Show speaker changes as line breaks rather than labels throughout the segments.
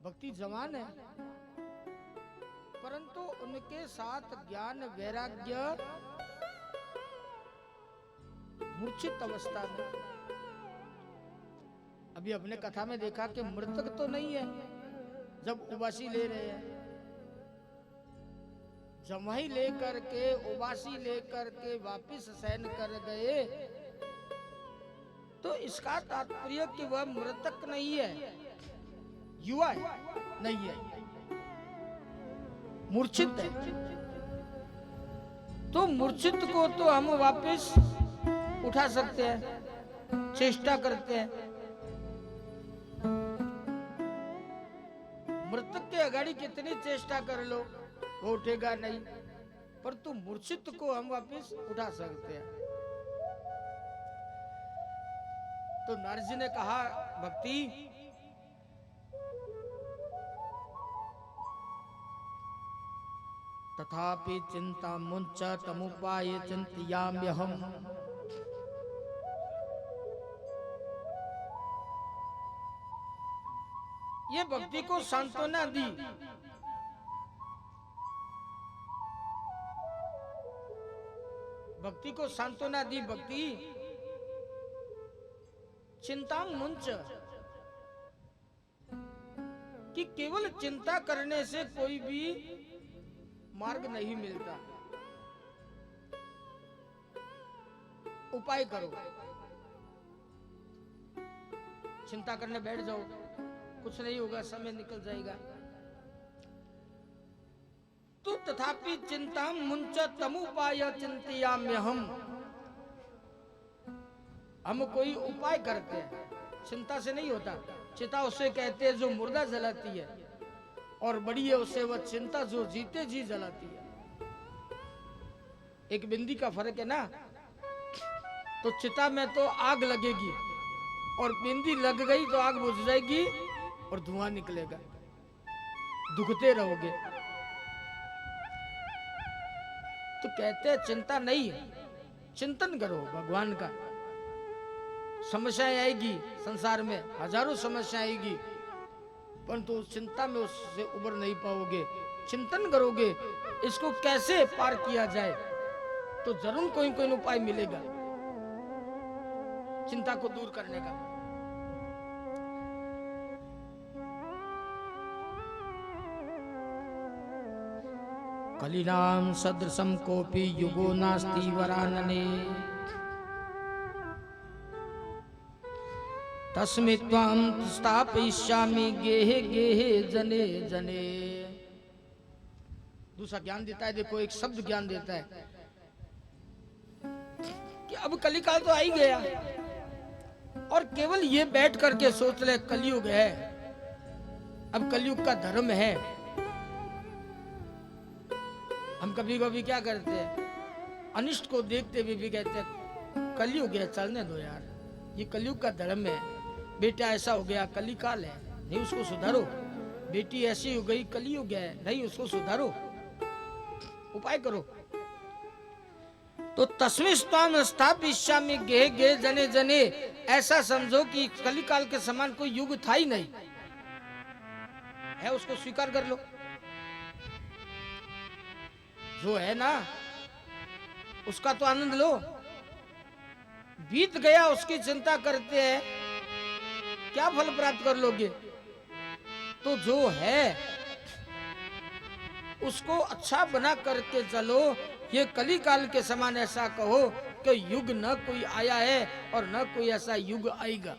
भक्ति जवान है, परंतु उनके साथ ज्ञान वैराग्य मूर्छित अवस्था में। अभी अपने कथा में देखा कि मृतक तो नहीं है जब उबासी ले रहे हैं, जमाई लेकर के उबासी लेकर के वापिस शयन कर गए, तो इसका तात्पर्य कि वह मृतक नहीं है, युवा है, नहीं है, मूर्छित है। तो मूर्छित को तो हम वापस उठा सकते हैं, चेष्टा करते हैं। मृतक के अगाड़ी कितनी चेष्टा कर लो वो उठेगा नहीं, पर तू मूर्छित को हम वापस उठा सकते हैं। तो नारद जी ने कहा भक्ति तथापि चिंता मुंच तमुपाय चिंतयाम्यहम्। ये भक्ति को सांत्वना दी। भक्ति को सांत्वना दी। भक्ति चिंता मुंच, कि केवल चिंता करने से कोई भी मार्ग नहीं मिलता, उपाय करो। चिंता करने बैठ जाओ, कुछ नहीं होगा, समय निकल जाएगा। तो तथापि चिंता मुंच तमुपाय चिंतयाम्यहम्। हम कोई उपाय करते हैं, चिंता से नहीं होता। चिता उसे कहते हैं जो मुर्दा जलाती है, और बड़ी है उसे वह चिंता जो जीते जी जलाती है। एक बिंदी का फर्क है ना। तो चिता में तो आग लगेगी, और बिंदी लग गई तो आग बुझ जाएगी और धुआं निकलेगा, दुखते रहोगे। तो कहते हैं चिंता नहीं है, चिंतन करो भगवान का। समस्याएं आएगी संसार में, हजारों समस्याएं आएगी, परंतु उस चिंता में उससे उबर नहीं पाओगे। चिंतन करोगे इसको कैसे पार किया जाए, तो जरूर कोई कोई उपाय मिलेगा चिंता को दूर करने का। कलिनाम सदृशम कोपि युगो नास्ति वरानने, तस्मै त्वां स्थापयिष्यामि गेहे गेहे जने जने। दूसरा ज्ञान देता है, देखो एक शब्द ज्ञान देता है कि अब कलिकाल तो आ ही गया, और केवल ये बैठ करके सोच ले कलयुग है, अब कलयुग का धर्म है। हम कभी कभी क्या करते हैं, अनिष्ट को देखते हुए भी कहते हैं कलयुग है, चलने दो यार, ये कलयुग का धर्म है। बेटा ऐसा हो गया, कलिकाल है, नहीं उसको सुधारो। बेटी ऐसी हो गई, कलयुग है, नहीं उसको सुधारो, उपाय करो। तो तस्मै त्वां स्थापयिष्यामि गेहे गेहे जने जने, ऐसा समझो कि कलिकाल के समान कोई युग था ही नहीं है, उसको स्वीकार कर लो। जो है ना उसका तो आनंद लो। बीत गया उसकी चिंता करते हैं, क्या फल प्राप्त कर लोगे। तो जो है उसको अच्छा बना करके चलो। ये कलिकाल के समान ऐसा कहो कि युग न कोई आया है और न कोई ऐसा युग आएगा।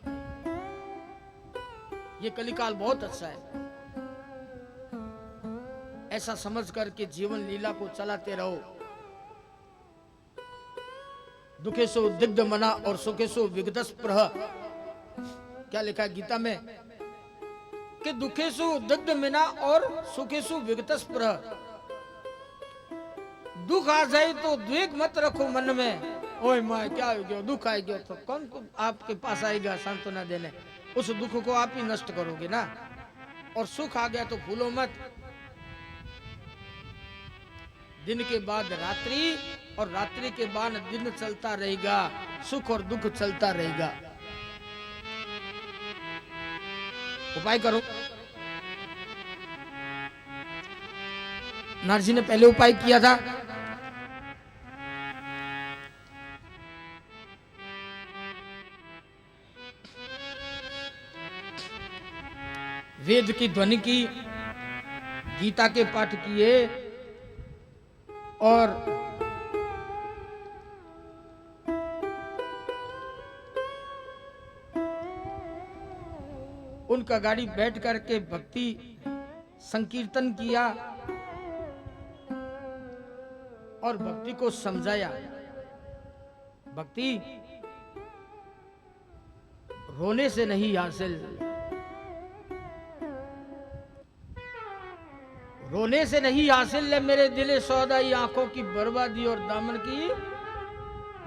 ये कलिकाल बहुत अच्छा है, ऐसा समझ करके जीवन लीला को चलाते रहो। दुखेशु दिग्ध मना और सुखेशु विगतस्पृह, क्या लिखा है गीता में कि दुखेशु दिग्ध मना और सुखेशु विगतस्पृह। दुख आ जाए तो द्वेग मत रखो मन में, ओए माँ क्या हो गया, दुख आ गया तो कौन आपके पास आएगा सांत्वना देने, उस दुख को आप ही नष्ट करोगे ना। और सुख आ गया तो भूलो मत, दिन के बाद रात्रि और रात्रि के बाद दिन चलता रहेगा, सुख और दुख चलता रहेगा। उपाय करो। नारजी ने पहले उपाय किया था, वेद की ध्वनि की, गीता के पाठ किए और उनका गाड़ी बैठ करके भक्ति संकीर्तन किया और भक्ति को समझाया। भक्ति रोने से नहीं हासिल, रोने से नहीं हासिल है मेरे दिले सौदाई, आंखों की बर्बादी और दामन की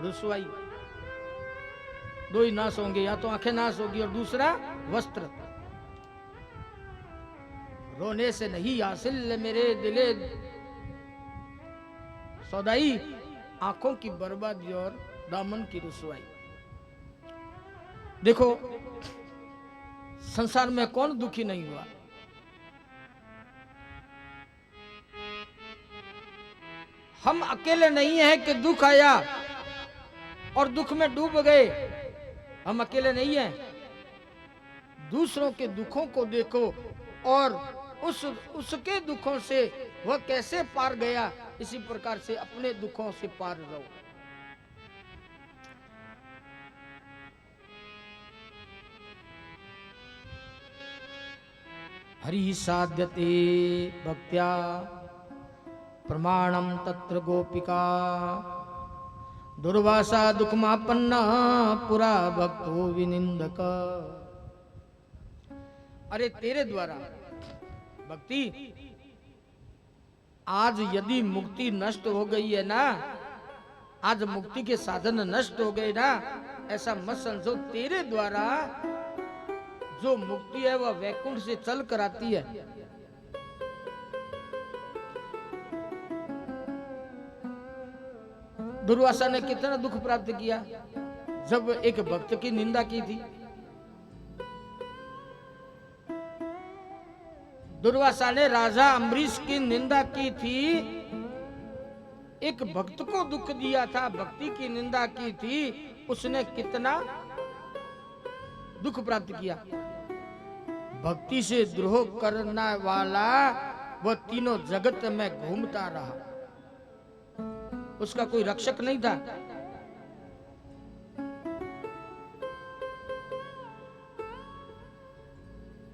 रुसवाई। दो ही नाश होंगे, या तो आंखें नाश होगी और दूसरा वस्त्र। रोने से नहीं हासिल है मेरे दिले सौदाई, आंखों की बर्बादी और दामन की रुसवाई। देखो संसार में कौन दुखी नहीं हुआ? हम अकेले नहीं हैं कि दुख आया और दुख में डूब गए। हम अकेले नहीं हैं। दूसरों के दुखों को देखो और उसके दुखों से वह कैसे पार गया, इसी प्रकार से अपने दुखों से पार रहो। हरि साध्यते भक्त्या प्रमाणम तत्र गोपिका, दुर्वासा दुखमापन्ना पुरा भक्तो विनिंदक। अरे तेरे द्वारा भक्ति, आज यदि मुक्ति नष्ट हो गई है ना, आज मुक्ति के साधन नष्ट हो गए ना, ऐसा मत समझो। तेरे द्वारा जो मुक्ति है वह वैकुंठ से चल कर आती है। दुर्वासा ने कितना दुख प्राप्त किया जब एक भक्त की निंदा की थी। दुर्वासा ने राजा अम्बरीश की निंदा की थी, एक भक्त को दुख दिया था, भक्ति की निंदा की थी, उसने कितना दुख प्राप्त किया। भक्ति से द्रोह करने वाला वह तीनों जगत में घूमता रहा, उसका कोई रक्षक नहीं था।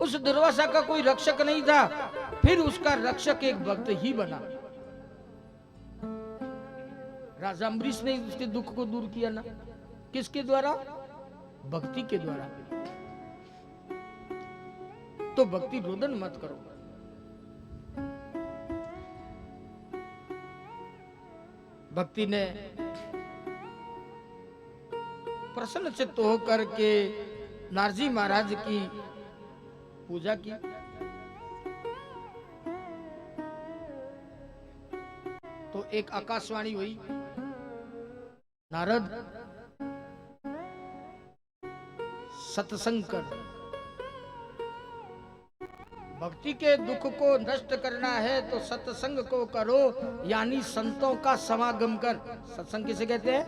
उस दुर्वासा का कोई रक्षक नहीं था, फिर उसका रक्षक एक भक्त ही बना। राजा अम्बरीश ने उसके दुख को दूर किया ना, किसके द्वारा? भक्ति के द्वारा। तो भक्ति रोदन मत करो। भक्ति ने प्रसन्न चित्त होकर के नारजी महाराज की पूजा की। तो एक आकाशवाणी हुई, नारद सत्संग कर, भक्ति के दुख को नष्ट करना है तो सत्संग को करो, यानी संतों का समागम कर। सत्संग किसे कहते हैं?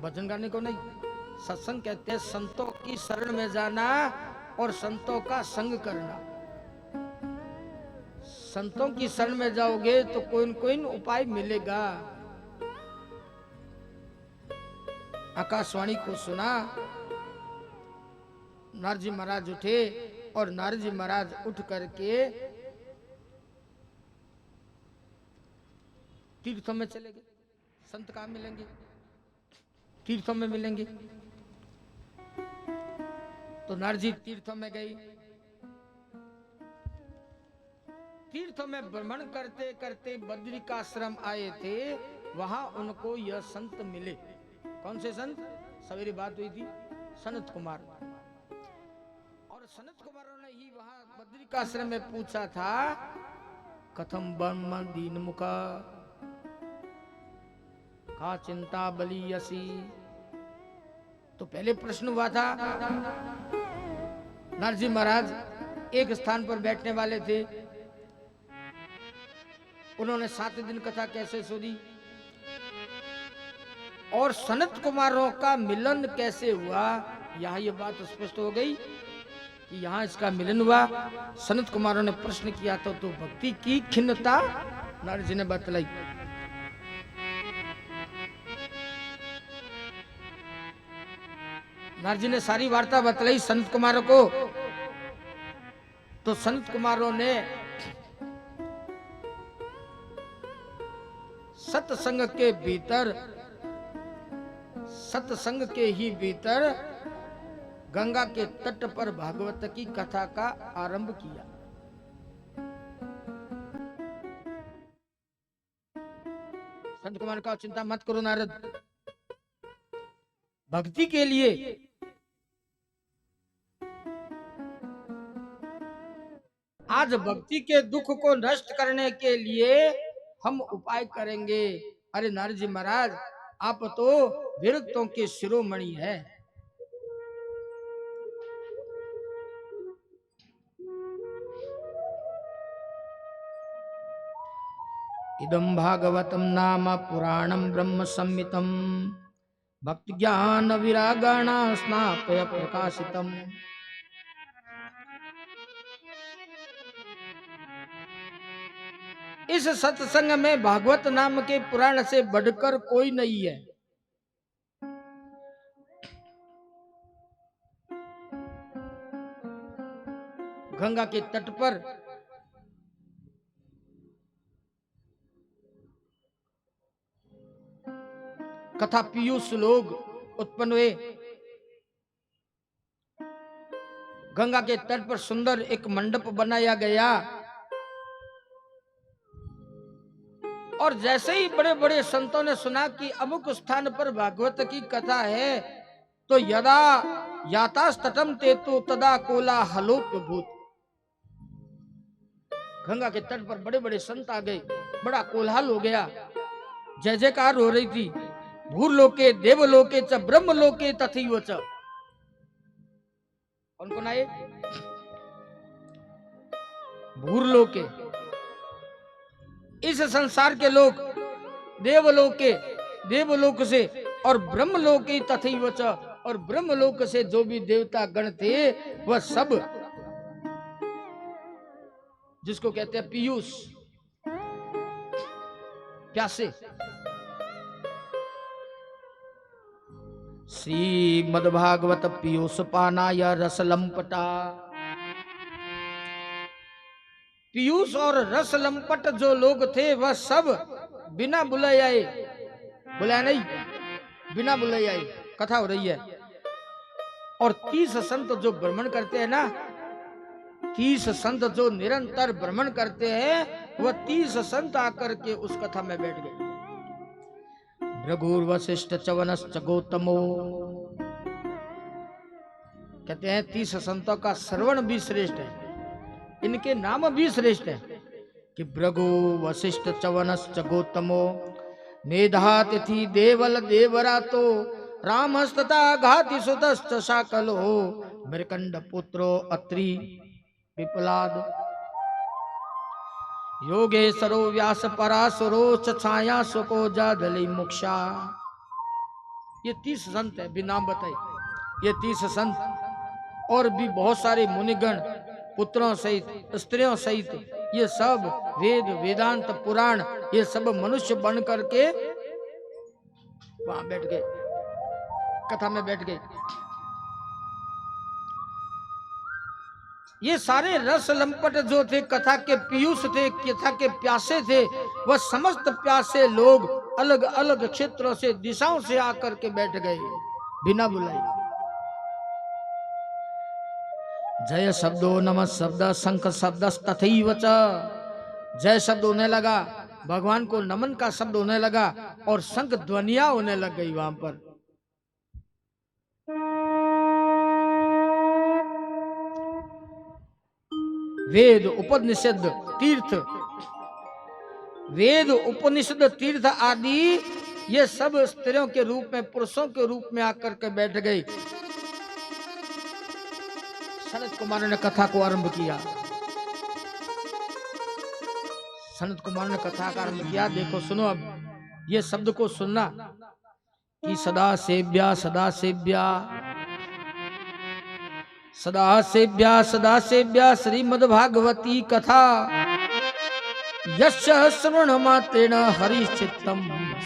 भजन गाने को नहीं, सत्संग कहते हैं संतों की शरण में जाना और संतों का संग करना। संतों की शरण में जाओगे तो कोई न कोई उपाय मिलेगा। आकाशवाणी को सुना, नारजी महाराज उठे और नारजी महाराज उठ करके तीर्थों में चले गए। संत कहाँ मिलेंगे? तीर्थों में मिलेंगे। तो नारजी तीर्थों में गई। तीर्थों में भ्रमण करते करते बद्री का आश्रम आए थे, वहां उनको यह संत मिले। कौन से संत? सवेरे बात हुई थी, सनत कुमार। और सनत कुमारों ने ही वहां बद्री का आश्रम में पूछा था, कथम ब्रह्म दीन मुखा का चिंता बलियसी। तो पहले प्रश्न हुआ था, नारजी महाराज एक स्थान पर बैठने वाले थे, उन्होंने 7 दिन कथा कैसे सुनी और सनत कुमारों का मिलन कैसे हुआ, यहाँ ये बात स्पष्ट हो गई कि यहाँ इसका मिलन हुआ। सनत कुमारों ने प्रश्न किया तो भक्ति की खिन्नता नारद जी ने बतलाई। नारद जी ने सारी वार्ता बतलाई संत कुमारों को। तो संत कुमारों ने सत्संग के भीतर, सत्संग के ही भीतर गंगा के तट पर भागवत की कथा का आरंभ किया। संत कुमार का चिंता मत करो नारद, भक्ति के लिए आज भक्ति के दुख को नष्ट करने के लिए हम उपाय करेंगे। अरे नारद जी महाराज, आप तो विरक्तों के शिरोमणि है। इदं भागवतम नाम पुराणं ब्रह्म संहितं भक्ति ज्ञान विरागाण स्नापय प्रकाशितम। इस सत्संग में भागवत नाम के पुराण से बढ़कर कोई नहीं है। गंगा के तट पर कथा पीयूष लोग उत्पन्न हुए। गंगा के तट पर सुंदर एक मंडप बनाया गया और जैसे ही बड़े बड़े संतों ने सुना कि अमुक स्थान पर भागवत की कथा है तो यदा यातास्तटम तेतु तदा कोला हलोपभूत। गंगा के तट पर बड़े बड़े संत आ गए, बड़ा कोलाहल हो गया, जय जयकार हो रही थी। भूर्लोके देवलोके च ब्रह्मलोके तथैव च। कौन कौन आए? भूर्लोके इस संसार के लोग, देवलोके देवलोक से, और ब्रह्मलोके तथैव च, और ब्रह्मलोक से जो भी देवता गण थे वह सब, जिसको कहते हैं पीयूष, प्यासे। श्रीमद्भागवत पीयूष पानाय रस लंपटा। पीयूष और रस लंपट जो लोग थे वह सब बिना बुलाए आए, बुलाया नहीं, बिना बुलाए आए। कथा हो रही है और 30 संत जो भ्रमण करते हैं ना, 30 संत जो निरंतर भ्रमण करते हैं, वह 30 संत आकर के उस कथा में बैठ गए। भृगुर वशिष्ठ च्यवनश्च गौतमो, कहते हैं 30 संतों का श्रवण भी श्रेष्ठ है, इनके नाम भी श्रेष्ठ है कि भृगु वशिष्ठ च्यवनश्च गौतमो मेधातिथि देवल देवरातो रामस्तथा घाति सुतश्च शाकलो मृकंड पुत्रो अत्रि विप्लाद योगेश्वरो व्यास पराशरो छाया सुको जादली मुक्षा। ये 30 संत है, भी नाम बताए। ये 30 संत और भी बहुत सारे मुनिगण पुत्रों सहित स्त्रियों सहित, ये सब वेद वेदांत पुराण, ये सब मनुष्य बन करके वहां बैठ गए, कथा में बैठ गए। ये सारे रस लंपट जो थे, कथा के पीयूष थे, कथा के प्यासे थे, वह समस्त प्यासे लोग अलग अलग क्षेत्रों से, दिशाओं से आकर के बैठ गए बिना बुलाए। जय शब्दो नमः शब्द शंख शब्द तथैव च। जय शब्द होने लगा, भगवान को नमन का शब्द होने लगा और शंख ध्वनिया होने लग गई वहां पर। वेद उपनिषद तीर्थ, वेद उपनिषद तीर्थ आदि ये सब स्त्रियों के रूप में, पुरुषों के रूप में आकर के बैठ गई। सनत कुमार ने कथा को आरंभ किया। सनत कुमार ने कथा का आरंभ किया। देखो सुनो, अब ये शब्द को सुनना कि सदा सेव्या सदा सेव्या सदा सेव्या श्रीमद्भागवती कथा यस्य श्रवण मात्रेण हरिचित्तम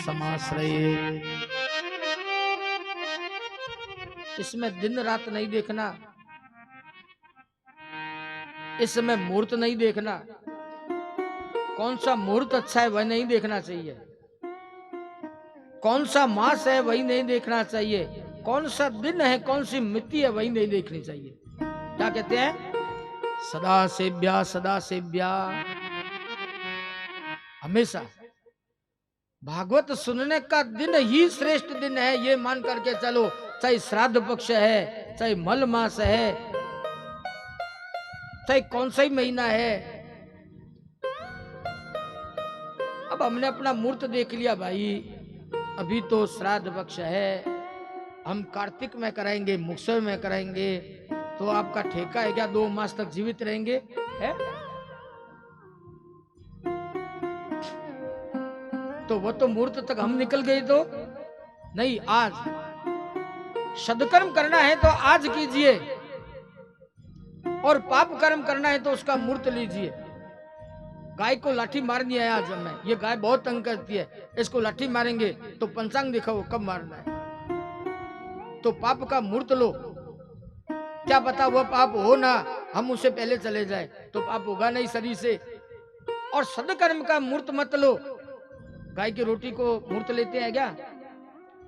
समाश्रये। इसमें दिन रात नहीं देखना, इसमें मुहूर्त नहीं देखना, कौन सा मुहूर्त अच्छा है वह नहीं देखना चाहिए, कौन सा मास है वही नहीं देखना चाहिए, कौन सा दिन है कौन सी मिति है वही नहीं देखनी चाहिए। क्या कहते हैं? सदा सेव्या हमेशा भागवत सुनने का दिन ही श्रेष्ठ दिन है, ये मान करके चलो। चाहे श्राद्ध पक्ष है, चाहे मल मास है, चाहे कौन सा ही महीना है। अब हमने अपना मुहूर्त देख लिया भाई, अभी तो श्राद्ध पक्ष है, हम कार्तिक में कराएंगे, मुक्सर में कराएंगे, तो आपका ठेका है क्या 2 मास तक जीवित रहेंगे? है तो वो तो मुहूर्त तक हम निकल गए तो नहीं। आज सदकर्म करना है तो आज कीजिए, और पाप कर्म करना है तो उसका मुहूर्त लीजिए। गाय को लाठी मारनी है आज हमें, ये गाय बहुत तंग करती है, इसको लाठी मारेंगे तो पंचांग दिखाओ कब मारना है। तो पाप का मुहूर्त लो, क्या पता वो पाप हो ना, हम उससे पहले चले जाए तो पाप होगा नहीं शरीर से। और सदकर्म का मुहूर्त मत लो। गाय की रोटी को मुहूर्त लेते हैं क्या?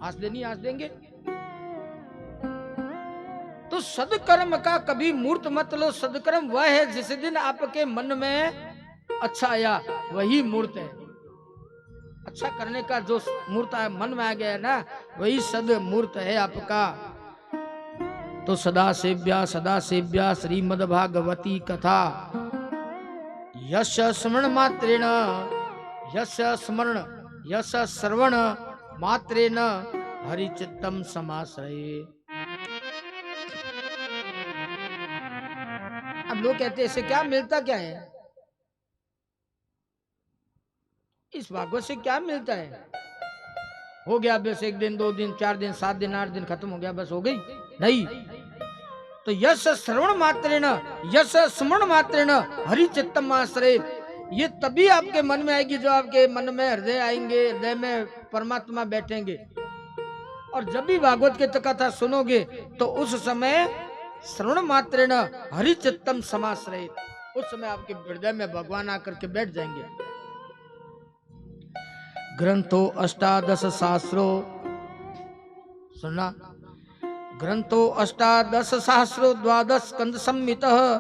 आज देनी आज देंगे। तो सदकर्म का कभी मुहूर्त मत लो। सदकर्म वह है जिस दिन आपके मन में अच्छा आया, वही मुहूर्त है। अच्छा करने का जो मुहूर्त मन में आ गया है ना, वही सद मुहूर्त है आपका। तो सदा सेव्या श्रीमद्भागवती कथा यश स्मरण मात्रेण यश श्रवण मात्रेण हरिचित्तम समाश्रये। अब लोग कहते हैं इससे क्या मिलता क्या है? इस भागवत से क्या मिलता है? हो गया बस 1 दिन 2 दिन 4 दिन 7 दिन 8 दिन खत्म हो गया, बस हो गई? नहीं। तो यश श्रवण मात्रेण यश स्मरण मात्रेण हरिचित्तम आश्रय, ये तभी आपके मन में आएगी जो आपके मन में हृदय आएंगे, हृदय में परमात्मा बैठेंगे। और जब भी भागवत की कथा सुनोगे तो उस समय श्रवण मात्रेण हरिचित्तम समाश्रय, उस समय आपके हृदय में भगवान आकर के बैठ जाएंगे। ग्रंथो 18 शास्त्रो, सुना, ग्रंथो 18 शास्त्रो 12 स्कंद संहितः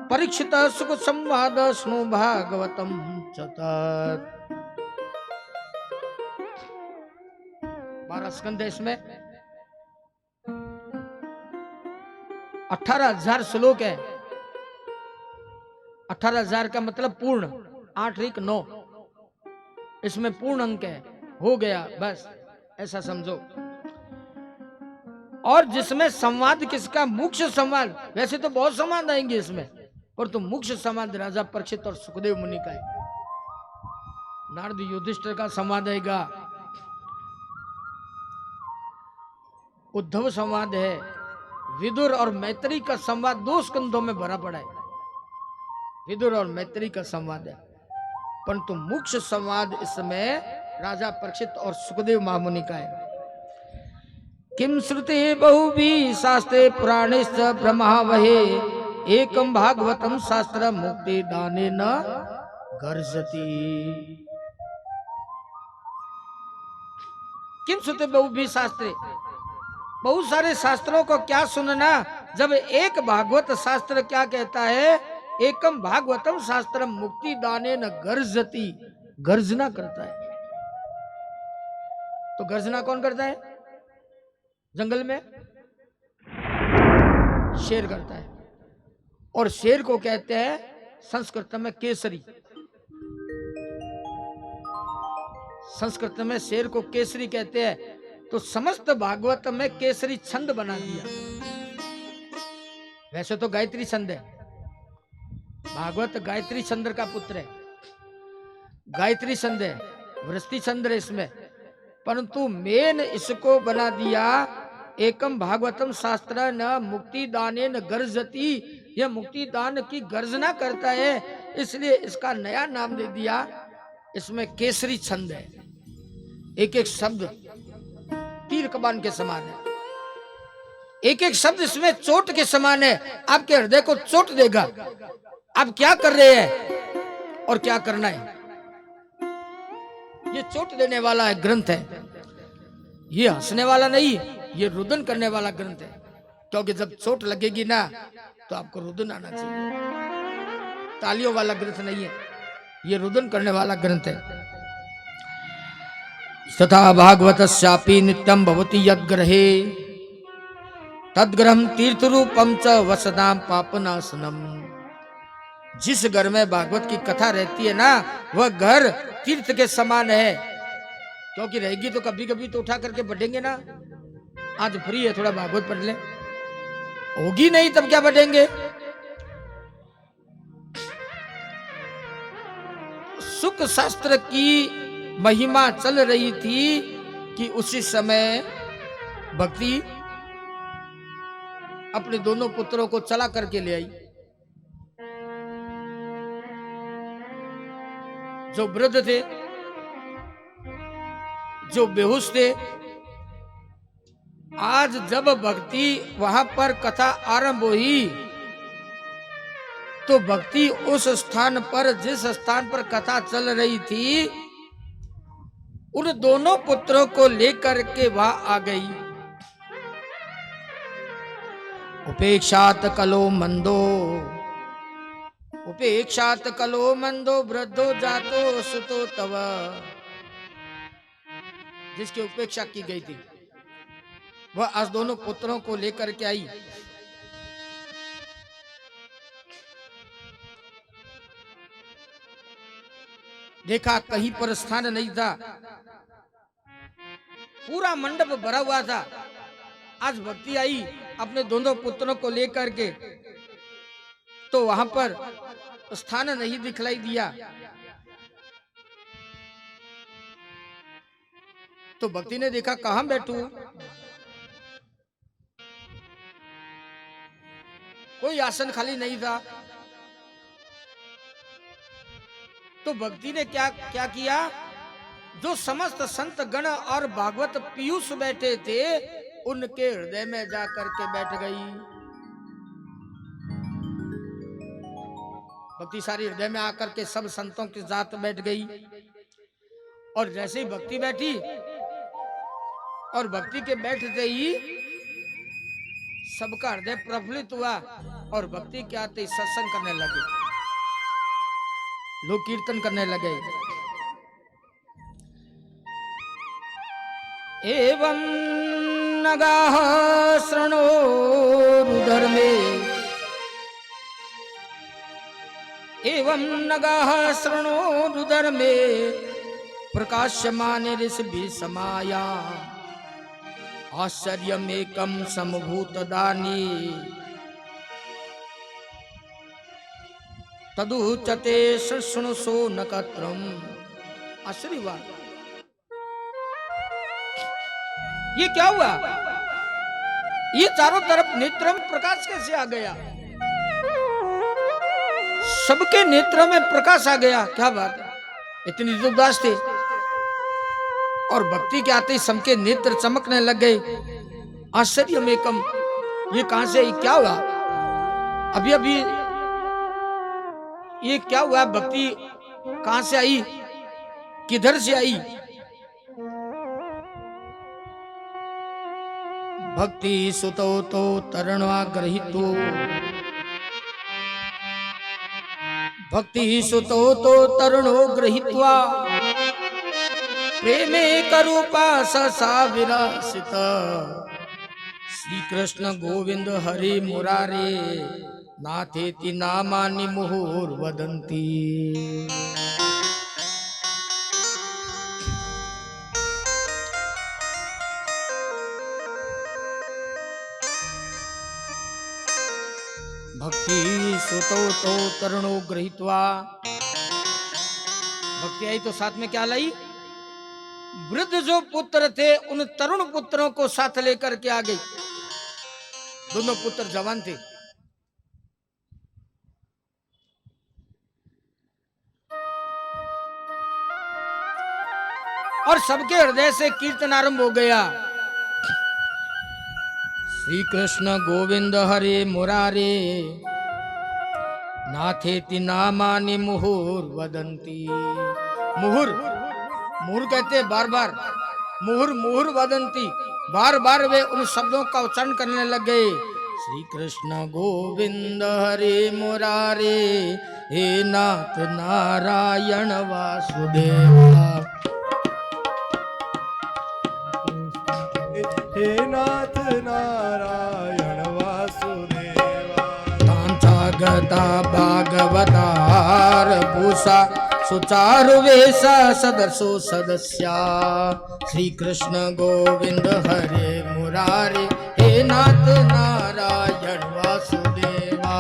परीक्षित सुख संवाद स्नो भागवतम चतुर्थ। 12 स्कंद है इसमें, 18,000 श्लोक है। 18,000 का मतलब पूर्ण, 8 1 9, इसमें पूर्ण अंक है। हो गया बस, ऐसा समझो। और जिसमें संवाद किसका? मुख्य संवाद। वैसे तो बहुत संवाद आएंगे इसमें, पर तो मुख्य संवाद राजा परीक्षित और सुखदेव मुनि का है। नारद युधिष्ठिर का संवाद आएगा, उद्धव संवाद है, विदुर और मैत्री का संवाद 2 स्कंदों में भरा पड़ा है। विदुर और मैत्री का संवाद है, परंतु मुख्य संवाद इसमें राजा परीक्षित और सुखदेव महामुनि का है। किम श्रुते बहुभी शास्त्रे पुराणेश्च ब्रह्मावहे एकम भागवतम शास्त्र मुक्ति दाने न गर्जति। किम श्रुते बहुभी शास्त्रे, बहुत सारे शास्त्रों को क्या सुनना, जब एक भागवत शास्त्र क्या कहता है? एकम भागवतम शास्त्र मुक्ति दाने न गर्जति, गर्जना करता है। तो गर्जना कौन करता है? जंगल में शेर करता है, और शेर को कहते हैं संस्कृत में केसरी। संस्कृत में शेर को केसरी कहते हैं। तो समस्त भागवत में केसरी छंद बना दिया। वैसे तो गायत्री छंद है, भागवत गायत्री छंद का पुत्र है, गायत्री छंद है, वृष्टि छंद है इसमें, परंतु मेन इसको बना दिया एकम भागवतम शास्त्र न मुक्ति दाने न गर्जती, यह मुक्ति दान की गर्जना करता है, इसलिए इसका नया नाम दे दिया। इसमें केसरी छंद है, एक एक शब्द तीर कमान के समान है, एक एक शब्द इसमें चोट के समान है, आपके हृदय को चोट देगा। आप क्या कर रहे हैं और क्या करना है, ये चोट देने वाला है ग्रंथ है, ये हंसने वाला नहीं, ये रुदन करने वाला ग्रंथ है। क्योंकि जब चोट लगेगी ना तो आपको रुदन आना चाहिए, तालियों वाला ग्रंथ नहीं है, ये रुदन करने वाला ग्रंथ है। तथा भागवतस्यापि नित्यं भवति यद्ग्रहे तद्ग्रहं तीर्थरूपं च वसनां पापनाशनम। जिस घर में भागवत की कथा रहती है ना, वह घर तीर्थ के समान है। क्योंकि रहेगी तो कभी कभी तो उठा करके बढ़ेंगे ना, आज फ्री है थोड़ा भागवत पढ़ ले, होगी नहीं तब क्या बढ़ेंगे। सुख शास्त्र की महिमा चल रही थी कि उसी समय भक्ति अपने दोनों पुत्रों को चला करके ले आई। जो वृद्ध थे, जो बेहोश थे, आज जब भक्ति वहां पर कथा आरंभ हुई तो भक्ति उस स्थान पर, जिस स्थान पर कथा चल रही थी, उन दोनों पुत्रों को लेकर के वहां आ गई। उपेक्षात कलो मंदो, उपेक्षात कलो मंदो वृद्धो जातो सुतो तव। जिसकी उपेक्षा की गई थी वह आज दोनों पुत्रों को लेकर के आई। देखा कहीं पर स्थान नहीं था, पूरा मंडप भरा हुआ था। आज भक्ति आई अपने दोनों पुत्रों को लेकर के, तो वहां पर स्थान नहीं दिखलाई दिया। तो भक्ति ने देखा कहां बैठूं, कोई आसन खाली नहीं था। तो भक्ति ने क्या क्या किया, जो समस्त संत गण और भागवत पीयूष बैठे थे उनके हृदय में जाकर के बैठ गई। भक्ति सारी हृदय में आकर के सब संतों के साथ बैठ गई। और जैसे ही भक्ति बैठी और भक्ति के बैठते ही सबका हृदय प्रफुल्लित हुआ और भक्ति के आते ही सत्संग करने लगे, लोग कीर्तन करने लगे। एवं नगाः शृणोरुदर में, एवं नगाः शृणोरुदर में प्रकाश्यमान ऋषि समाया आश्चर्यमेकं समभूतदानी तदुच्यते शृणुषो नकत्रम्। आश्चर्य हुआ, ये क्या हुआ, ये चारों तरफ नेत्रों में प्रकाश कैसे आ गया, सबके नेत्रों में प्रकाश आ गया, क्या बात है। इतनी उदास थे और भक्ति के आते ही सबके नेत्र चमकने लग गए। आश्चर्य में कम, ये कहां से, क्या हुआ, अभी अभी ये क्या हुआ, भक्ति कहां से आई, किधर से आई। भक्ति सुतो तो तरणवा ग्रहितो, भक्ति सुतो तो तरुणो गृहीत्वा प्रेमे करूपा सा विरासित। श्री कृष्ण गोविंद हरि मुरारे नाथेति नामानि मुहुर्वदन्ति। भक्ति सुतो तो तरुणो गृहीत्वा, भक्ति आई तो साथ में क्या लाई? वृद्ध जो पुत्र थे उन तरुण पुत्रों को साथ लेकर के आ गई। दोनों पुत्र जवान थे। और सबके हृदय से कीर्तन आरंभ हो गया। श्री कृष्ण गोविंद हरे मुरारे नाथेति नामानि मुहुर वदंती। मुहुर मुहुर कहते बार बार, मुहुर मुहुर वदंती, बार बार वे उन शब्दों का उच्चारण करने लग गए। श्री कृष्ण गोविंद हरे मुरारे हे नाथ नारायण वासुदेवा।
हे नाथ नारायण वासुदेवा।
तांचागता भागवतार भूषा सुचारु वेशा सदसो सदस्या। श्री कृष्ण गोविंद हरे मुरारे हे नाथ नारायण वासुदेवा।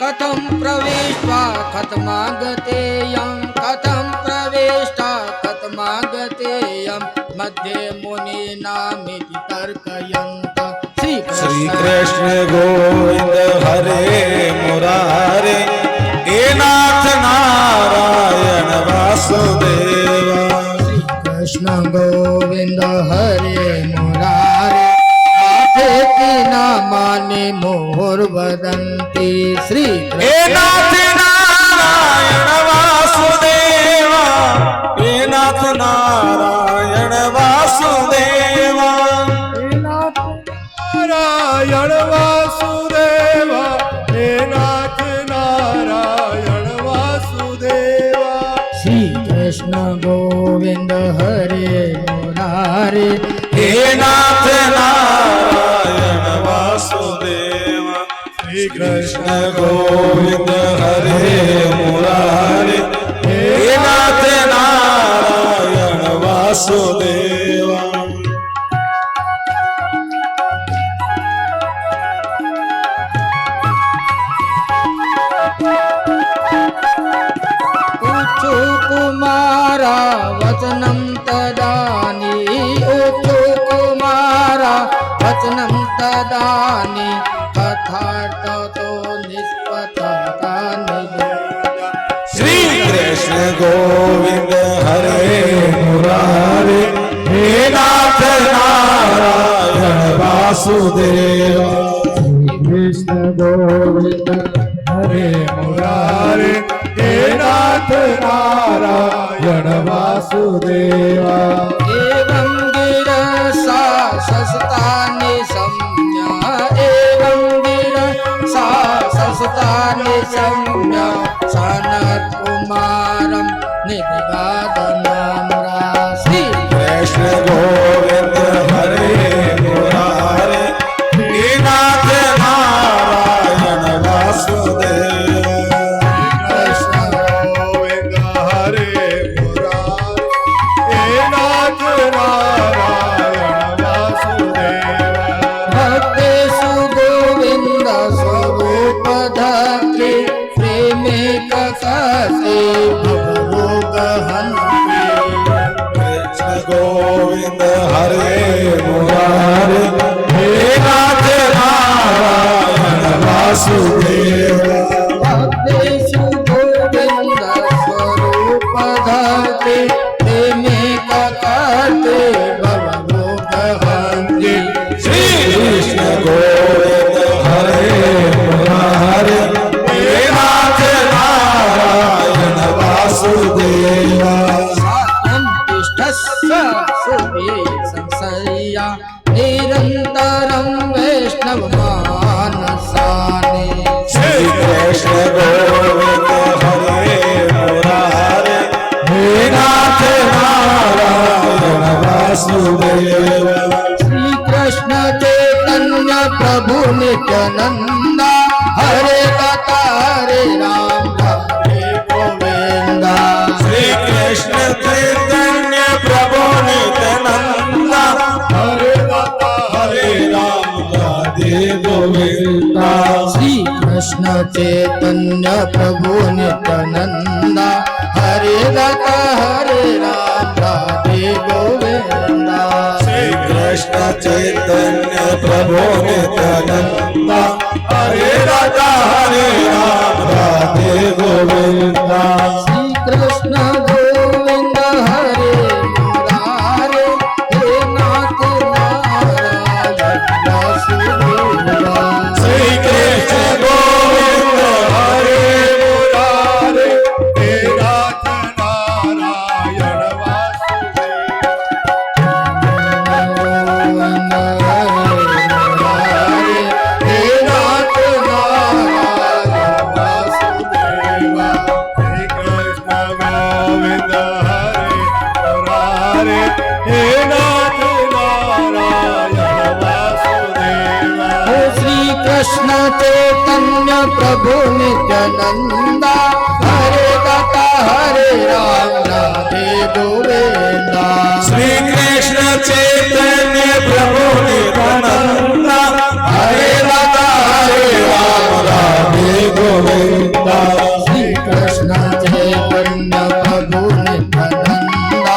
कथं प्रविष्टा कथमागतेयं, कथं प्रविष्टा कथमागतेयं, मध्ये मुनीनामिति तर्कयन्तः।
श्री कृष्ण गोविंद हरे मुरारे हे नाथ नारायण वासुदेवा।
श्री कृष्ण गोविंद हरे मुरारे नाथेति नामानि मुहुर्वदन्ति। श्री
हे नाथ नारायण वासुदेवा। हे नाथ नारायण वासुदेवा। नारायण वासुदेवा। हे नाथ नारायण वासुदेवा।
श्री कृष्ण गोविंद हरे मुरारे
हे नाथ नारायण वासुदेवा। श्री कृष्ण गोविंद हरे मुरारे हे नाथ नारायण वासुदेवा।
ऊचु कुमारा वचनं तदानी, ऊचु कुमारा वचनं तदानी, कथार्थतो निष्पतता निवेदा।
श्री कृष्ण गोविंद हरे मुरारे हे नाथ नारायण वासुदेवा। कृष्ण गोविंद हरे मुरारे हे नाथ नारायण वासुदेवा।
एवं गिरसा सस्तानि सम्या, एवं गिरसा सस्तानि सम्या, सनत् कुमारं निर्गादनाम्रा। श्री
कृष्ण गोविंद हरे मुरारे हे नाथ नारायण वासुदेवा। कृष्ण गोविंद हरे मुरारे हे नाथ नारायण वासुदेवा।
भक्तेषु गोविन्द स्वरूप धत्ते, प्रेमे ककासे भवरोग हन्ते।
कृष्ण गोविंद हरे मुरारे हे नाथ नारायण वासुदेवा।
भक्तेषु गोविन्द स्वरूप धत्ते, प्रेमे ककासे भवरोग हन्ते।
श्री कृष्ण गोविंद हरे मुरारे हे नाथ नारायण वासुदेवा।
संशया निरंतरं वैष्णव मानसानि।
श्री कृष्ण गोविंद हरे मुरारे हे नाथ नारायण वासुदेवा।
श्री कृष्ण चैतन्य प्रभु नित्यानंदा, हरे कथा हरे राम हरे गोविंदा।
श्री कृष्ण चैतन्य प्रभु नित्यानंदा, हरे राम राधे गोविंद।
चैतन्य प्रभु नित्यानंदा हरे दाता हरे राम राधे गोविंदा।
श्री कृष्ण चैतन्य प्रभु नित्यानंदा हरे राधा हरे राम राधे गोविंदा।
श्री कृष्ण गोविंद हरे मुरारे हे नाथ नारायण वासुदेवा।
श्री कृष्ण गोविंद हरे मुरारे हे नाथ नारायण
कृष्ण चैतन्य प्रभु नित्यानंदा हरे दाता हरे राम राधे गोविंदा।
श्री कृष्ण चैतन्य प्रभु नित्यानंदा हरे राधा हरे राम राधे गोविंदा।
श्री कृष्ण चैतन्य प्रभु नित्यानंदा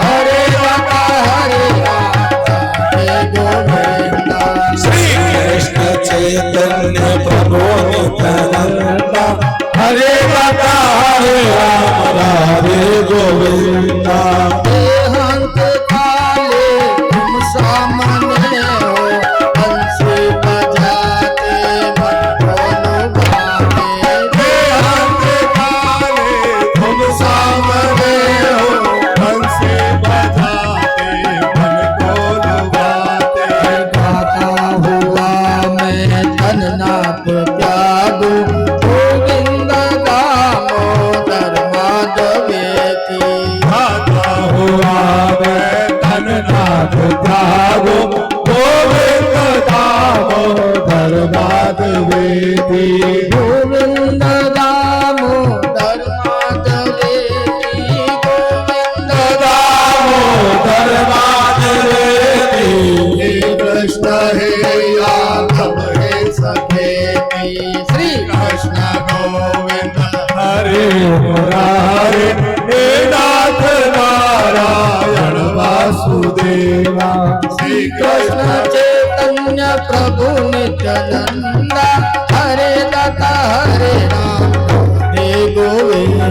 हरे दाता हरे राम राधे गोविंदा।
श्री कृष्ण चैतन्य प्रभु नित्यानंदा हरे राधा हरे राम राधे गोविंदा।
देहांत काले तुम सामने हो बंसी बजाते मन को लुभाते।
देहांत काले तुम सामने हो बंसी बजाते मन को लुभाते।
गाता हुआ मैं तन नाप त्यागू गोविंद दामोदर माधवेती।
गाता हुआ मैं तन नाथ त्यागो गोविंद दामोदर माधवेती।
गोविंद दामोदर माधवेती गोविंद
दामोदर माधवेती।
हे कृष्ण हे यादव हे सखेती। श्री कृष्ण गोविंद
हरे मुरारे हे नाथ नारायण वासुदेवा। श्री
कृष्ण चैतन्य प्रभु नित्यानंदा हरे दाता हरे राम राधे गोविंदा।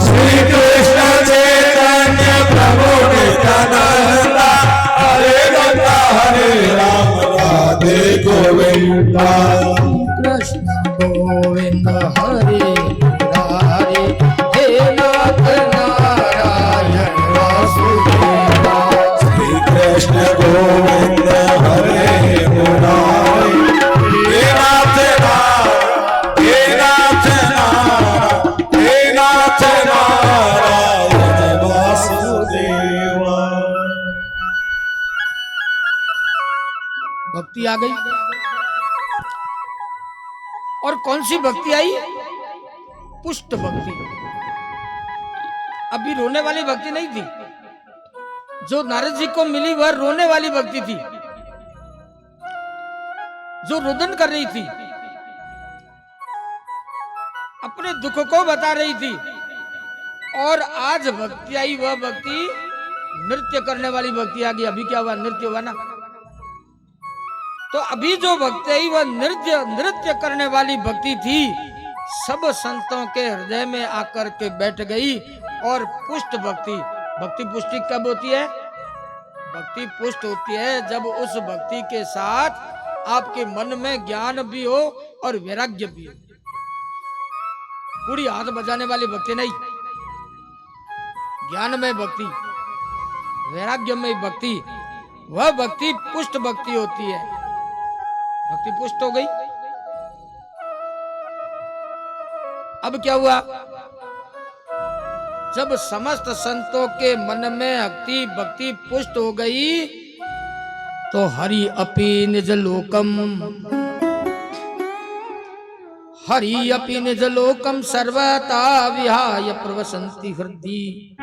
श्री कृष्ण चैतन्य प्रभु नित्यानंदा हरे राधा हरे राम राधे गोविंदा।
कृष्ण गोविंद हरे मुरारे हे नाथ नारायण वासुदेवा।
श्री कृष्ण गोविंद हरे मुरारे हे नाथ नारायण हे नाथ नारायण हे नाथ नारायण वासुदेवा।
भक्ति आ गई। और कौन सी भक्ति आई? पुष्ट भक्ति। अभी रोने वाली भक्ति नहीं थी। जो नारद जी को मिली वह रोने वाली भक्ति थी, जो रुदन कर रही थी, अपने दुख को बता रही थी। और आज भक्ति आई, वह भक्ति नृत्य करने वाली भक्ति आ गई। अभी क्या हुआ? नृत्य हुआ ना। तो अभी जो भक्ति आई वह नृत्य करने वाली भक्ति थी। सब संतों के हृदय में आकर के बैठ गई। और पुष्ट भक्ति, भक्ति पुष्टि कब होती है? भक्ति पुष्ट होती है जब उस भक्ति के साथ आपके मन में ज्ञान भी हो और वैराग्य भी हो। पूरी हाथ बजाने वाली भक्ति नहीं। ज्ञान में भक्ति, वैराग्य में भक्ति, वह भक्ति पुष्ट भक्ति होती है। भक्ति पुष्ट हो गई। अब क्या हुआ? जब समस्त संतों के मन में भक्ति पुष्ट हो गई तो हरि अपि निज लोकम, हरि अपि निज लोकम सर्वथा विहाय प्रवसन्ति हृदि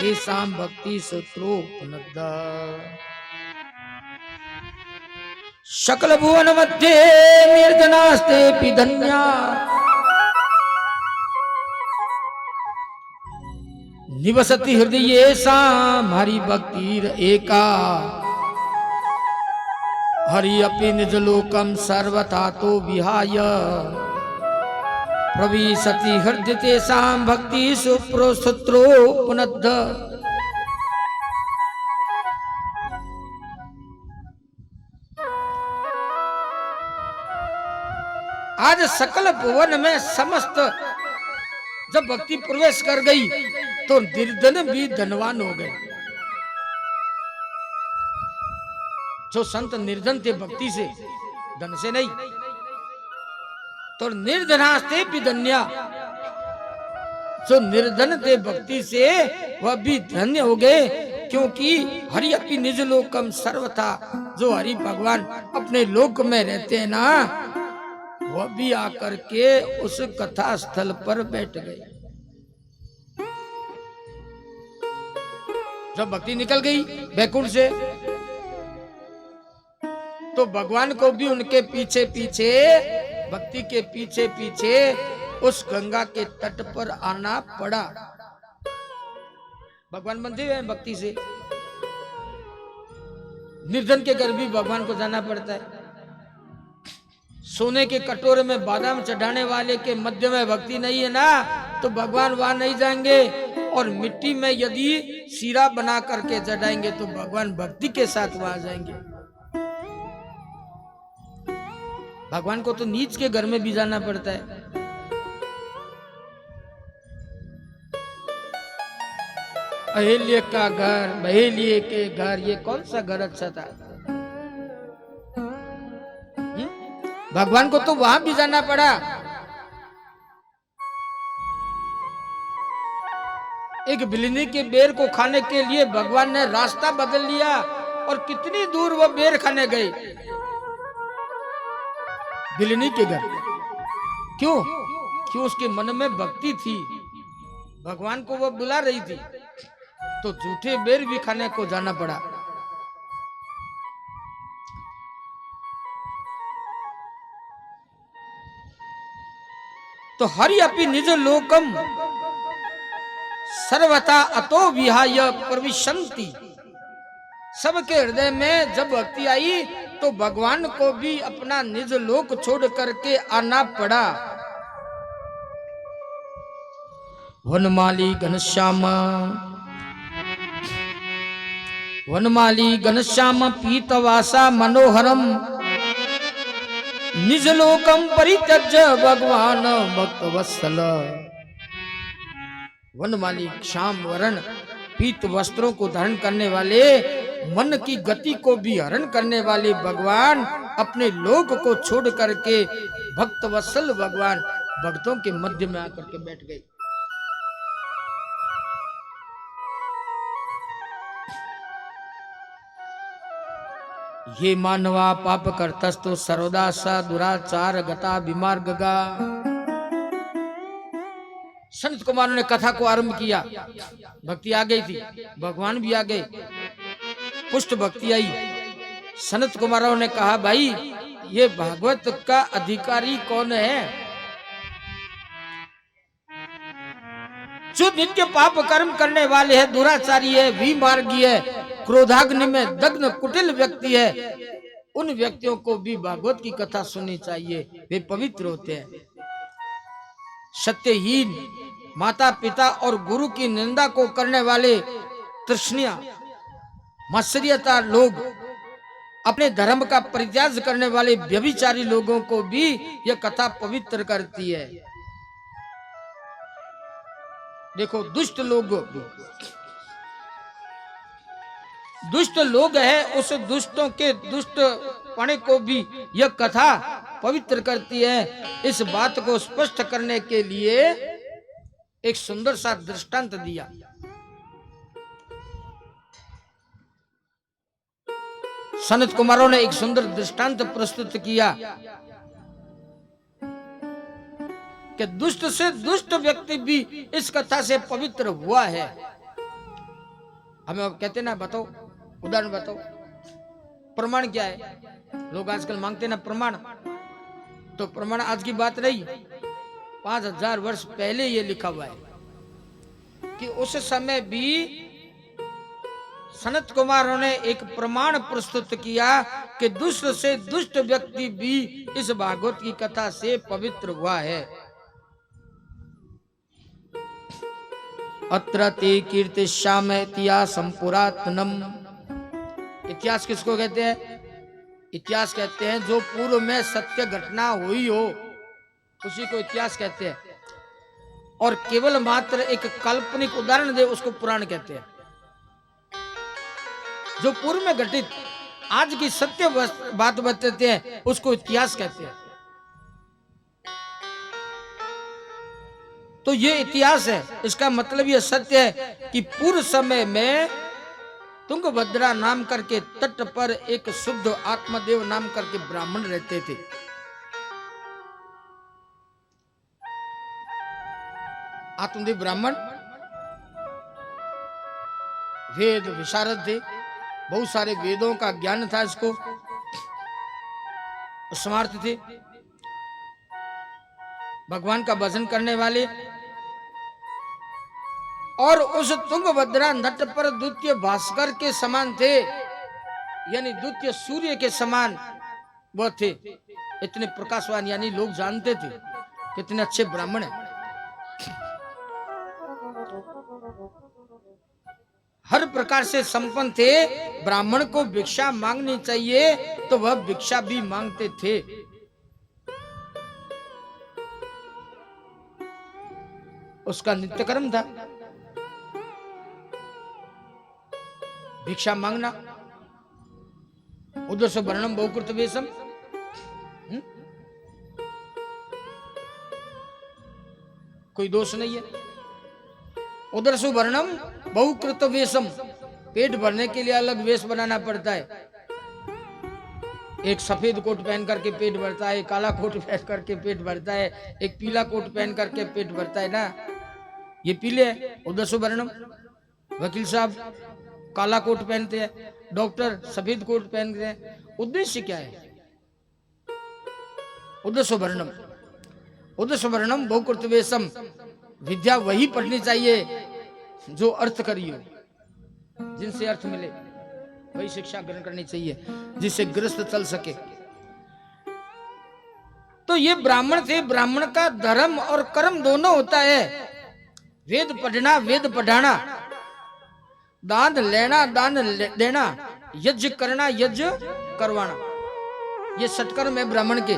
तेषां भक्ति सूत्रोपनद्धा। सकल भुवन मध्ये निर्जनास्ते पिधन्या निवसति हृदय सा हरि भक्तिर एका हरि अपि निज लोकम सर्वथा तो विहाय प्रविशति हृदय तेषां भक्ति सुप्रोस्तुत्रो पुनद्ध। आज सकल भुवन में समस्त जब भक्ति प्रवेश कर गई तो निर्धन भी धनवान हो गए। जो संत निर्धन थे भक्ति से, धन से नहीं, तो निर्धनास्ते भी धन्या, जो निर्धन थे भक्ति से वह भी धन्य हो गए, क्योंकि हरि अपनी निज लोकम सर्वथा, जो हरि भगवान अपने लोक में रहते हैं ना, वह भी आकर के उस कथा स्थल पर बैठ गए। जब भक्ति निकल गई बैकुंठ से, तो भगवान को भी उनके पीछे पीछे, भक्ति के पीछे पीछे उस गंगा के तट पर आना पड़ा। भगवान बंधे हुए हैं भक्ति से। निर्धन के घर भी भगवान को जाना पड़ता है। सोने के कटोरे में बादाम चढ़ाने वाले के मध्य में भक्ति नहीं है ना, तो भगवान वहां नहीं जाएंगे। और मिट्टी में यदि शीरा बना करके चढ़ाएंगे तो भगवान भक्ति के साथ वहां जाएंगे। भगवान को तो नीच के घर में भी जाना पड़ता है। अहिल्य का घर, बहेलिये के घर, ये कौन सा घर अच्छा था? भगवान को तो वहां भी जाना पड़ा। एक बिल्ली के बेर को खाने के लिए भगवान ने रास्ता बदल लिया, और कितनी दूर वो बेर खाने गए बिल्ली के घर। क्यों? क्यों? उसके मन में भक्ति थी, भगवान को वो बुला रही थी, तो झूठे बेर भी खाने को जाना पड़ा। तो हरि अपि निज लोकम सर्वथा अतो विहाय प्रविशन्ति। सबके हृदय में जब भक्ति आई तो भगवान को भी अपना निज लोक छोड़ करके आना पड़ा। वनमाली घनश्याम पीतवासा मनोहरम निज लोकम परित्यज्य भगवान भक्त वत्सल। वनमाली श्याम वरण पीत वस्त्रों को धारण करने वाले, मन की गति को भी हरण करने वाले भगवान अपने लोक को छोड़ करके भक्त वत्सल भगवान भक्तों के मध्य में आकर के बैठ गए। ये मानवा पाप करतस्तो सर्वदा सा दुराचार गता विमार्ग गा। संत कुमारों ने कथा को आरंभ किया। भक्ति आ गई थी, भगवान भी आ गए, पुष्ट भक्ति आई। संत कुमारों ने कहा, भाई ये भागवत का अधिकारी कौन है? जो नित्य पाप कर्म करने वाले हैं, दुराचारी है, विमार्गी है, क्रोधाग्नि में दग्न कुटिल व्यक्ति है, उन व्यक्तियों को भी भागवत की कथा सुननी चाहिए। वे पवित्र होते हैं। सत्यहीन, माता पिता और गुरु की निंदा को करने वाले तृष्णिया, मत्सर्यता लोग, अपने धर्म का परित्याग करने वाले व्यभिचारी लोगों को भी यह कथा पवित्र करती है। देखो, दुष्ट लोग है, उस दुष्टों के दुष्ट पने को भी यह कथा पवित्र करती है। इस बात को स्पष्ट करने के लिए एक सुंदर सा दृष्टांत दिया। सनत कुमारों ने एक सुंदर दृष्टांत प्रस्तुत किया कि दुष्ट से दुष्ट व्यक्ति भी इस कथा से पवित्र हुआ है। हमें कहते ना, बताओ, उदाहरण बताओ, प्रमाण क्या है? लोग आजकल मांगते ना प्रमाण, तो प्रमाण आज की बात नहीं, 5000 वर्ष पहले ये लिखा हुआ है कि उस समय भी सनत कुमारों ने एक प्रमाण प्रस्तुत किया कि दुष्ट से दुष्ट व्यक्ति भी इस भागवत की कथा से पवित्र हुआ है। अत्र ते कीर्तिश्याम इतिहासं पुरातनम। इतिहास किसको कहते हैं? इतिहास कहते हैं जो पूर्व में सत्य घटना हुई हो, उसी को इतिहास कहते हैं। और केवल मात्र एक काल्पनिक उदाहरण दे उसको पुराण कहते हैं। जो पूर्व में घटित आज की सत्य बात बताते हैं उसको इतिहास कहते हैं। तो ये इतिहास है, इसका मतलब ये सत्य है कि पूर्व समय में तुंगभद्रा नाम करके तट पर एक शुद्ध आत्मदेव नाम करके ब्राह्मण रहते थे। आत्मदेव ब्राह्मण वेद विशारद थे, बहुत सारे वेदों का ज्ञान था इसको, समर्थ थे, भगवान का भजन करने वाले। और उस तुंगभद्रा नट पर द्वितीय भास्कर के समान थे, यानी द्वितीय सूर्य के समान वो थे, इतने प्रकाशवान, यानी लोग जानते थे कितने अच्छे ब्राह्मण हैं। हर प्रकार से संपन्न थे। ब्राह्मण को भिक्षा मांगनी चाहिए तो वह भिक्षा भी मांगते थे। उसका नित्य कर्म था भिक्षा मांगना। उधर से वर्णम बहुकृत वेशम, कोई दोष नहीं है। उधर से वर्णम बहुकृत वेशम, पेट भरने के लिए अलग वेश बनाना पड़ता है। एक सफेद कोट पहन करके पेट भरता है, काला कोट पहन करके पेट भरता है, एक पीला कोट पहन करके पेट भरता है ना, ये पीले है। उधर से वर्णम, वकील साहब काला कोट पहनते हैं, डॉक्टर सफेद कोट पहनते हैं। उद्देश्य क्या है? उद्देश्य वर्णम, उद्देश्य वर्णम बहुकृत वेशम। विद्या वही पढ़नी चाहिए जो अर्थ करी हो, जिनसे अर्थ मिले वही शिक्षा ग्रहण करनी चाहिए, जिससे गृहस्थ चल सके। तो ये ब्राह्मण थे। ब्राह्मण का धर्म और कर्म दोनों होता है। वेद पढ़ना, वेद पढ़ाना, दान लेना, दान देना, यज्ञ करना, यज्ञ करवाना, ये सत्कर्म है ब्राह्मण के।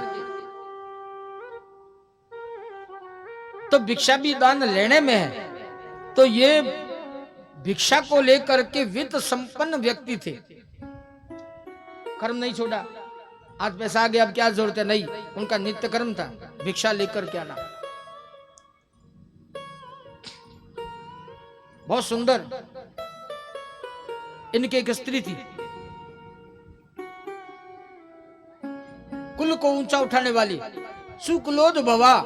तो भिक्षा भी दान लेने में है। तो ये भिक्षा को लेकर के वित्त संपन्न व्यक्ति थे, कर्म नहीं छोड़ा। आज पैसा आ गया अब क्या जरूरत है, नहीं, उनका नित्य कर्म था भिक्षा लेकर के आना। बहुत सुंदर इनकी एक स्त्री थी, कुल को ऊंचा उठाने वाली, सुकुलोद भवा,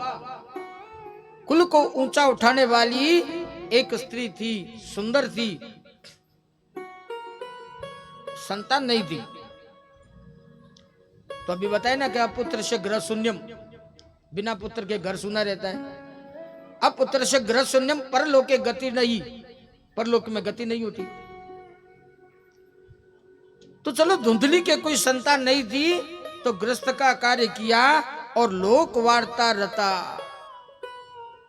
कुल को ऊंचा उठाने वाली एक स्त्री थी, सुंदर थी, संतान नहीं थी। तो अभी बताए ना कि अपुत्र से गृह शून्यम, बिना पुत्र के घर सुना रहता है। अपुत्र से गृह शून्यम, परलोक के गति नहीं, परलोक में गति नहीं होती। तो चलो धुंधली के कोई संतान नहीं थी, तो गृहस्थ का कार्य किया और लोक वार्ता रता,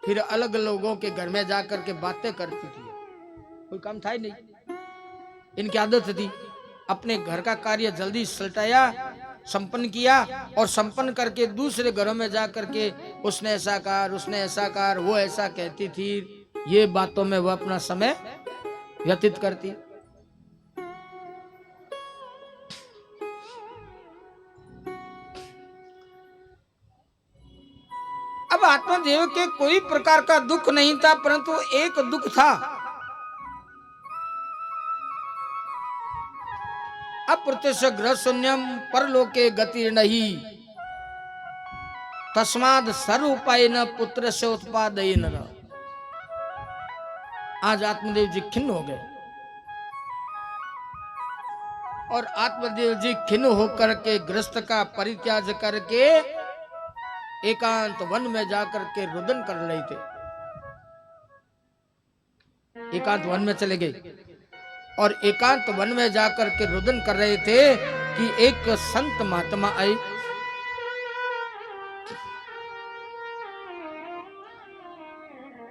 फिर अलग लोगों के घर में जाकर के बातें करती थी। कोई काम था ही नहीं, इनकी आदत थी। अपने घर का कार्य जल्दी सलटाया, संपन्न किया, और संपन्न करके दूसरे घरों में जाकर के उसने ऐसा कहा, उसने ऐसा कहा, वो ऐसा कहती थी। ये बातों में वो अपना समय व्यतीत करती। अब आत्मदेव के कोई प्रकार का दुख नहीं था, परंतु एक दुख था। अप्रत्यक्ष गृह शून्यम परलोके गति नहीं, तस्माद सर्व उपाय न पुत्र से उत्पादय न। आज आत्मदेव जी खिन्न हो गए। और आत्मदेव जी खिन्न होकर के ग्रस्त का परित्याग करके एकांत वन में जाकर के रुदन कर रहे थे। एकांत वन में चले गए और एकांत वन में जाकर के रुदन कर रहे थे कि एक संत महात्मा आए।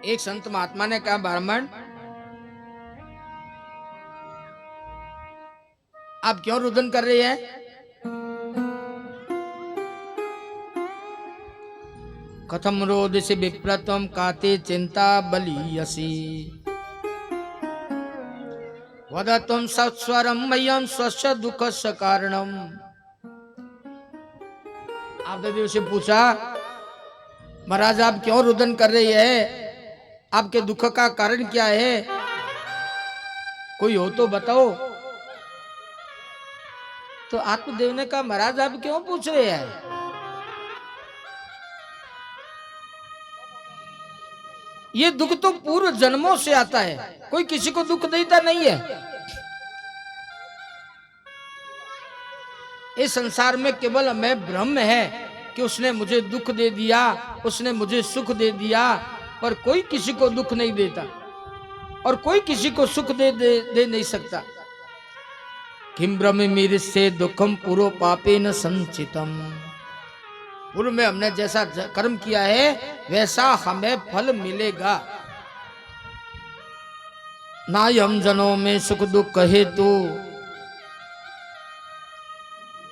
एक संत महात्मा ने कहा, ब्राह्मण आप क्यों रुदन कर रहे हैं? कथम रोदसी विप्रतम काते चिंता बलियसी वदतुम सत्स्वरम मह्यम स्वस्य दुःखस्य कारणम। आत्मदेव से पूछा, महाराज आप क्यों रुदन कर रही है? आपके दुख का कारण क्या है? कोई हो तो बताओ। तो आत्मदेव ने कहा, महाराज आप क्यों पूछ रहे हैं? ये दुख तो पूर्व जन्मों से आता है, कोई किसी को दुख देता नहीं है। इस संसार में केवल मैं ब्रह्म है कि उसने मुझे दुख दे दिया, उसने मुझे सुख दे दिया, पर कोई किसी को दुख नहीं देता और कोई किसी को सुख दे नहीं सकता। किम ब्रह्म मेरे से दुखम पूर्व पापे न संचितम। पूर्व में हमने जैसा कर्म किया है वैसा हमें फल मिलेगा। ना हम जनों में सुख दुख हेतु,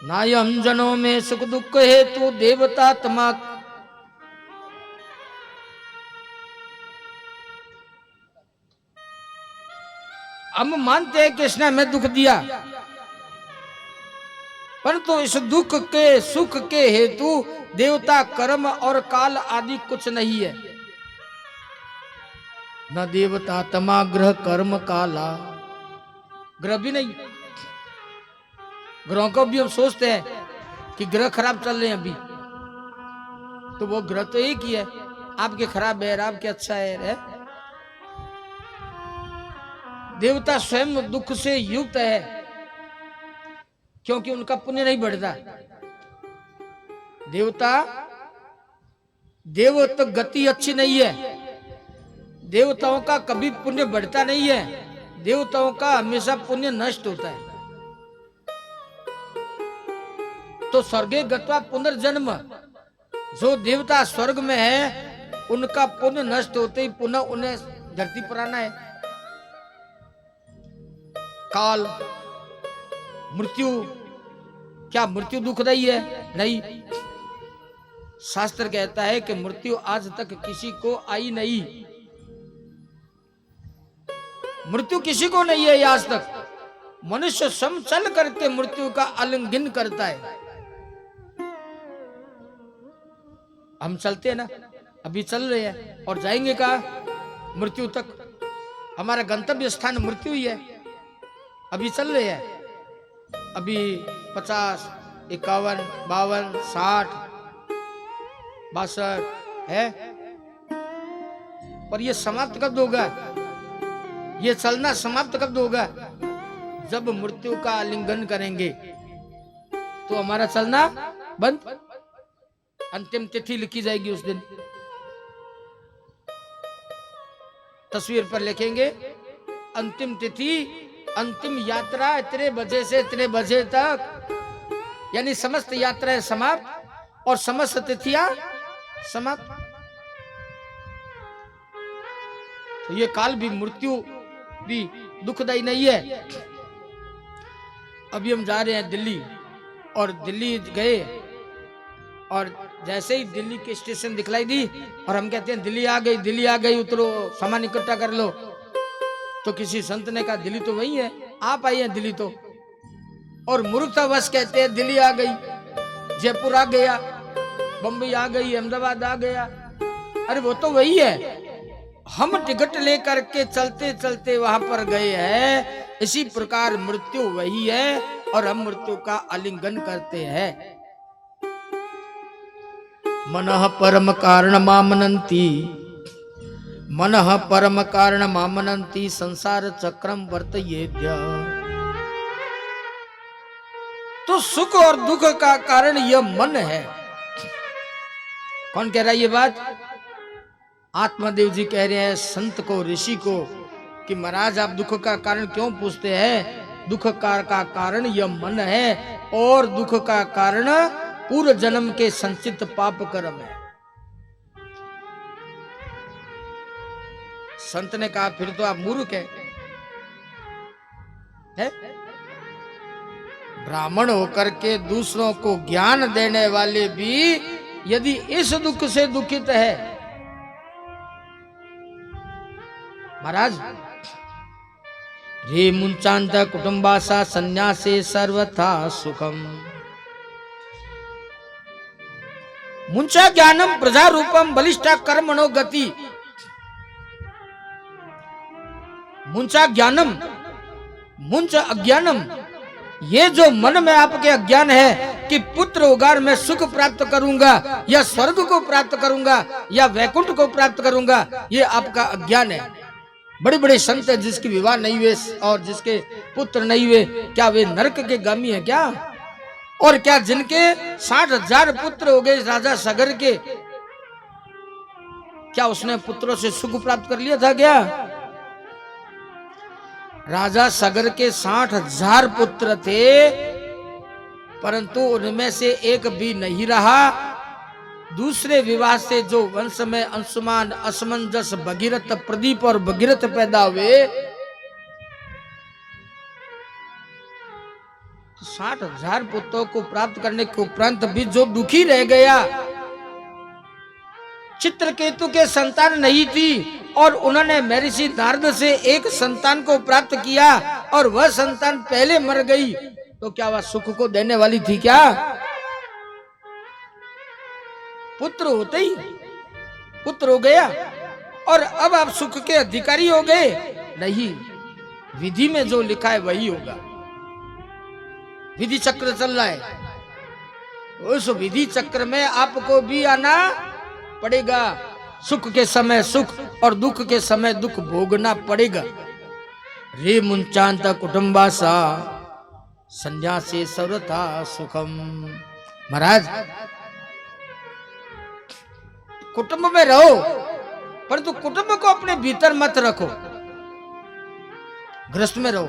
ना हम जनों में सुख दुख हेतु देवता तमा। हम मानते हैं कि इसने हमें दुख दिया, परंतु इस दुख के सुख के हेतु देवता कर्म और काल आदि कुछ नहीं है। न देवता तमा ग्रह कर्म काला, ग्रह भी नहीं। ग्रहों को भी हम सोचते हैं कि ग्रह खराब चल रहे हैं अभी, तो वो ग्रह तो एक ही है, आपके खराब है आपके अच्छा है। देवता स्वयं दुख से युक्त है क्योंकि उनका पुण्य नहीं बढ़ता। देवता गति अच्छी नहीं है, देवताओं का कभी पुण्य बढ़ता नहीं है, देवताओं का हमेशा पुण्य नष्ट होता है। तो स्वर्गे गत्वा पुनर्जन्म, जो देवता स्वर्ग में है उनका पुण्य नष्ट होते ही पुनः उन्हें धरती पर आना है। काल मृत्यु, क्या मृत्यु दुखदाई है? नहीं। शास्त्र कहता है कि मृत्यु आज तक किसी को आई नहीं, मृत्यु किसी को नहीं है आज तक। मनुष्य सम चल करके मृत्यु का आलिंगन करता है। हम चलते हैं ना, अभी चल रहे हैं और जाएंगे कहाँ? मृत्यु तक। हमारा गंतव्य स्थान मृत्यु ही है। अभी चल रहे हैं, अभी 50, 51, 52, 60, 62 है, पर ये समाप्त कब होगा? ये चलना समाप्त कब होगा? जब मृत्यु का आलिंगन करेंगे तो हमारा चलना बंद। अंतिम तिथि लिखी जाएगी उस दिन, तस्वीर पर लिखेंगे अंतिम तिथि, अंतिम यात्रा इतने बजे से इतने बजे तक, यानी समस्त यात्राएं समाप्त और समस्त तिथियां समाप्त। तो ये काल भी, मृत्यु भी दुखदाई नहीं है। अभी हम जा रहे हैं दिल्ली, और दिल्ली गए और जैसे ही दिल्ली के स्टेशन दिखलाई दी और हम कहते हैं दिल्ली आ गई, दिल्ली आ गई, उतरो, सामान इकट्ठा कर लो। तो किसी संत ने कहा दिल्ली तो वही है, आप आई हैं दिल्ली तो। और मूर्खतावश कहते हैं दिल्ली आ गई, जयपुर आ गया, बम्बई आ गई, अहमदाबाद आ गया। अरे वो तो वही है, हम टिकट लेकर के चलते चलते वहां पर गए हैं। इसी प्रकार मृत्यु वही है और हम मृत्यु का आलिंगन करते हैं। मनः परम कारण मामनंती, मनः परम कारण मामनंती संसार चक्रम वर्तयेद्य। तो सुख और दुख का कारण यह मन है। कौन कह रहा है ये बात? आत्मदेव जी कह रहे हैं संत को, ऋषि को, कि महाराज आप दुख का कारण क्यों पूछते हैं? दुख का कारण यह मन है और दुख का कारण पूर्व जन्म के संचित पाप कर्म है। संत ने कहा फिर तो आप मूर्ख है? ब्राह्मण होकर के दूसरों को ज्ञान देने वाले भी यदि इस दुख से दुखित है, महाराज रे मुंचांत कुटुंबासा संन्यासे सर्वथा सुखम मुंचा ज्ञानम प्रजा रूपम बलिष्ठा कर्मणो गति। मुंचा ज्ञानम, मुंच अज्ञानम, ये जो मन में आपके अज्ञान है कि पुत्र उगार मैं सुख प्राप्त करूंगा या स्वर्ग को प्राप्त करूंगा या वैकुंठ को प्राप्त करूंगा, ये आपका अज्ञान है। बड़े बड़े संत है जिसके विवाह नहीं हुए और जिसके पुत्र नहीं हुए, क्या वे नरक के गामी है क्या? और क्या जिनके 60,000 पुत्र हो गए राजा सगर के, क्या उसने पुत्रों से सुख प्राप्त कर लिया था क्या? राजा सगर के 60,000 पुत्र थे, परंतु उनमें से एक भी नहीं रहा। दूसरे विवाह से जो वंश में अंशुमान, असमंजस, भगीरथ, प्रदीप और भगीरथ पैदा हुए, 60,000 पुत्रों को प्राप्त करने के उपरांत भी जो दुखी रह गया, चित्रकेतु के संतान नहीं थी और उन्होंने महर्षि नारद से एक संतान को प्राप्त किया और वह संतान पहले मर गई, तो क्या वह सुख को देने वाली थी क्या? पुत्र होते ही पुत्र हो गया और अब आप सुख के अधिकारी हो गए? नहीं, विधि में जो लिखा है वही होगा। विधि चक्र चल रहा है, उस विधि चक्र में आपको भी आना पड़ेगा। सुख के समय सुख और दुख के समय दुख भोगना पड़ेगा। रे मुंचांत कुटुंबासा संन्यासे सर्वथा सुखम। महाराज कुटुंब में रहो, परंतु कुटुंब को अपने भीतर मत रखो। गृहस्थ में रहो,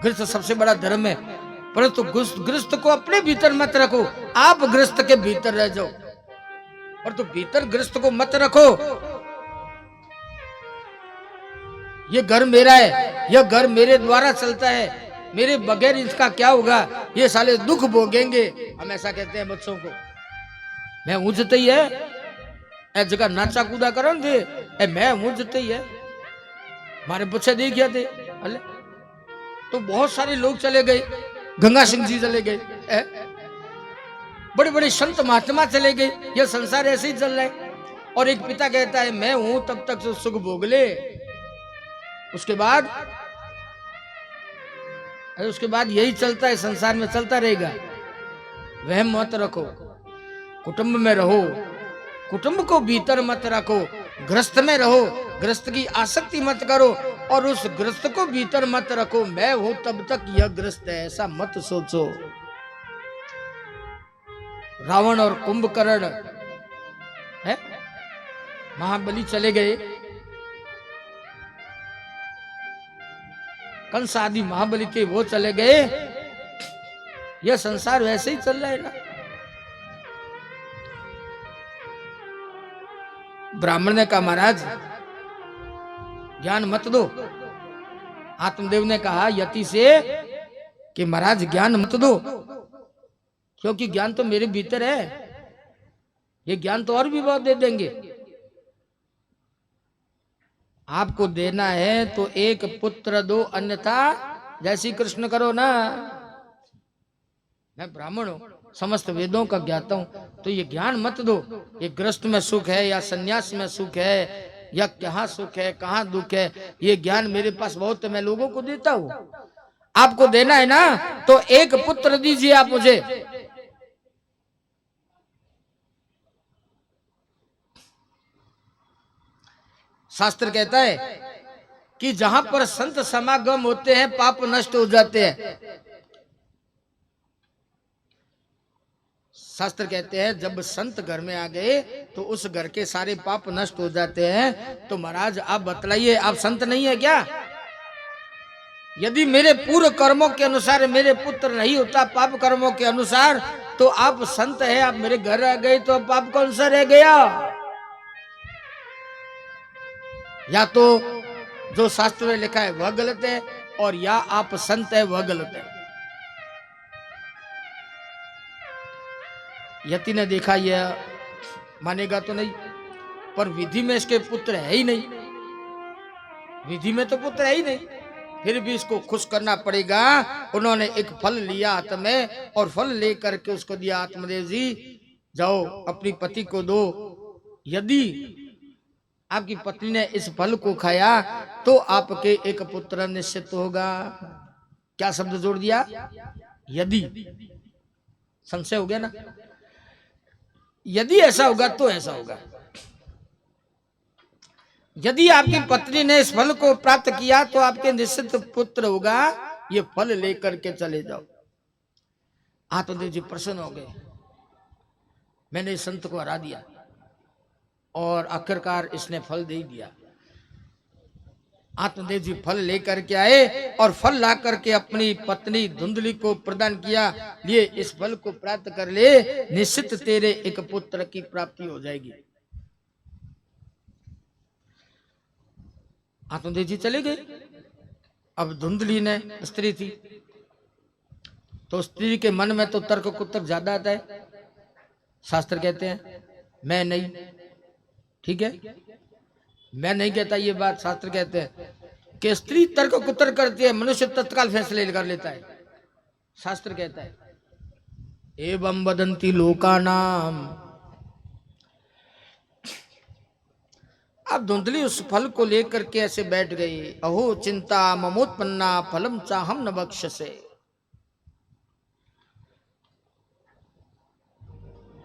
गृहस्थ सबसे बड़ा धर्म है, परंतु गृहस्थ को अपने भीतर मत रखो। आप गृहस्थ के भीतर रह जाओ, और तो भीतर गृहस्थ को मत रखो। ये घर मेरा है, यह घर मेरे द्वारा चलता है, मेरे बगैर इसका क्या होगा, ये साले दुख भोगेंगे। हम ऐसा कहते हैं बच्चों को। मैं ऊंचते ही है ए जगह नाचा कूदा करो दे ए मैं ऊंचते ही है। हमारे बच्चे देख गया थे अले तो बहुत सारे लोग चले गए, गंगा सिंह जी चले गए, बड़े बड़े संत महात्मा चले गए। यह संसार ऐसे ही चल रहा है। और एक पिता कहता है मैं हूं तब तक तो सुख भोग ले, उसके बाद यही चलता है, संसार में चलता रहेगा। वहम मत रखो, कुटुंब में रहो, कुटुंब को भीतर मत रखो। गृहस्थ में रहो, गृहस्थ की आसक्ति मत करो और उस गृहस्थ को भीतर मत रखो। मैं हूं तब तक यह गृहस्थ है, ऐसा मत सोचो। रावण और कुंभकर्ण है, महाबली चले गए, कंस आदि महाबली थे वो चले गए। यह संसार वैसे ही चल रहा है ना। ब्राह्मण ने कहा महाराज ज्ञान मत दो। आत्मदेव ने कहा यति से कि महाराज ज्ञान मत दो, क्योंकि ज्ञान तो मेरे भीतर है, ये ज्ञान तो और भी बहुत दे देंगे। आपको देना है तो एक पुत्र दो, अन्यथा जैसी कृष्ण करो ना। मैं ब्राह्मण हूं, समस्त वेदों का ज्ञाता हूं, तो ये ज्ञान मत दो। ये गृहस्थ में सुख है या सन्यास में सुख है या कहाँ सुख है कहाँ दुख है, ये ज्ञान मेरे पास बहुत है, मैं लोगों को देता हूं। आपको देना है ना तो एक पुत्र दीजिए आप मुझे। शास्त्र कहता है कि जहां पर संत समागम होते हैं पाप नष्ट हो जाते हैं। शास्त्र कहते हैं जब संत घर में आ गए तो उस घर के सारे पाप नष्ट हो जाते हैं। तो महाराज आप बतलाइए, आप संत नहीं है क्या? यदि मेरे पूर्व कर्मों के अनुसार मेरे पुत्र नहीं होता, पाप कर्मों के अनुसार, तो आप संत है, आप मेरे घर आ गए, तो पाप कौन सा रह गया? या तो जो शास्त्र में लिखा है वह गलत है, और या आप संत है वह गलत है। यति ने देखा यह मानेगा तो नहीं, पर विधि में इसके पुत्र है ही नहीं, विधि में तो पुत्र है ही नहीं, फिर भी इसको खुश करना पड़ेगा। उन्होंने एक फल लिया हाथ में और फल लेकर के उसको दिया, आत्मदेव जी जाओ अपनी पति को दो, यदि आपकी पत्नी ने इस फल को खाया तो आपके एक पुत्र निश्चित होगा। क्या शब्द जोड़ दिया? यदि। संशय हो गया ना? यदि ऐसा होगा तो ऐसा होगा। यदि आपकी पत्नी ने इस फल को प्राप्त किया तो आपके निश्चित पुत्र होगा, ये फल लेकर के चले जाओ। आत्मदेव जी प्रसन्न हो गए, मैंने इस संत को हरा दिया और आखिरकार इसने फल दे दिया। आत्मदेव जी फल लेकर के आए और फल ला करके अपनी पत्नी धुंधली को प्रदान किया, लिए इस फल को प्राप्त कर ले, निश्चित तेरे एक पुत्र की प्राप्ति हो जाएगी। आत्मदेव जी चले गए। अब धुंधली ने स्त्री थी, तो स्त्री के मन में तो तर्क कुतर्क ज्यादा आता है। शास्त्र कहते हैं मैं नहीं, ठीक है, मैं नहीं कहता ये बात, शास्त्र कहते हैं कि स्त्री तर्क कुतर्क करती है, मनुष्य तत्काल फैसले कर लेता है। शास्त्र कहता है एवं वदंती लोकानाम। अब धुंधली उस फल को लेकर के ऐसे बैठ गई, अहो चिंता ममोत्पन्ना फलम चाहम न बक्षसे।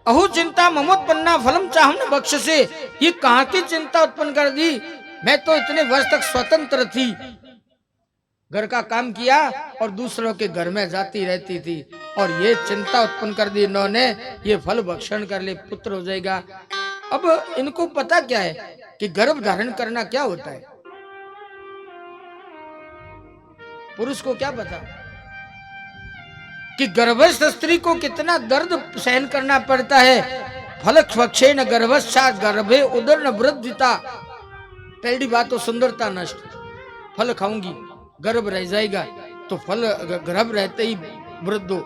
अहो चिंता ममोत्पन्ना फलम चाहम न बक्षसे। ये कहां की चिंता उत्पन्न कर दी? मैं तो इतने वर्ष तक स्वतंत्र थी, घर का काम किया और दूसरों के घर में जाती रहती थी, और ये चिंता उत्पन्न कर दी इन्होंने, ये फल भक्षण कर ले, पुत्र हो जाएगा। अब इनको पता क्या है कि गर्भ धारण करना क्या होता है? पुरुष को क्या पता कि गर्भस्थ स्त्री को कितना दर्द सहन करना पड़ता है। फल क्षक्षेण गर्भस्यात् गर्भे उदर न वृद्धिता। पहली बात तो सुंदरता नष्ट, फल खाऊंगी गर्भ रह जाएगा, तो फल गर्भ रहते ही वृद्ध हो,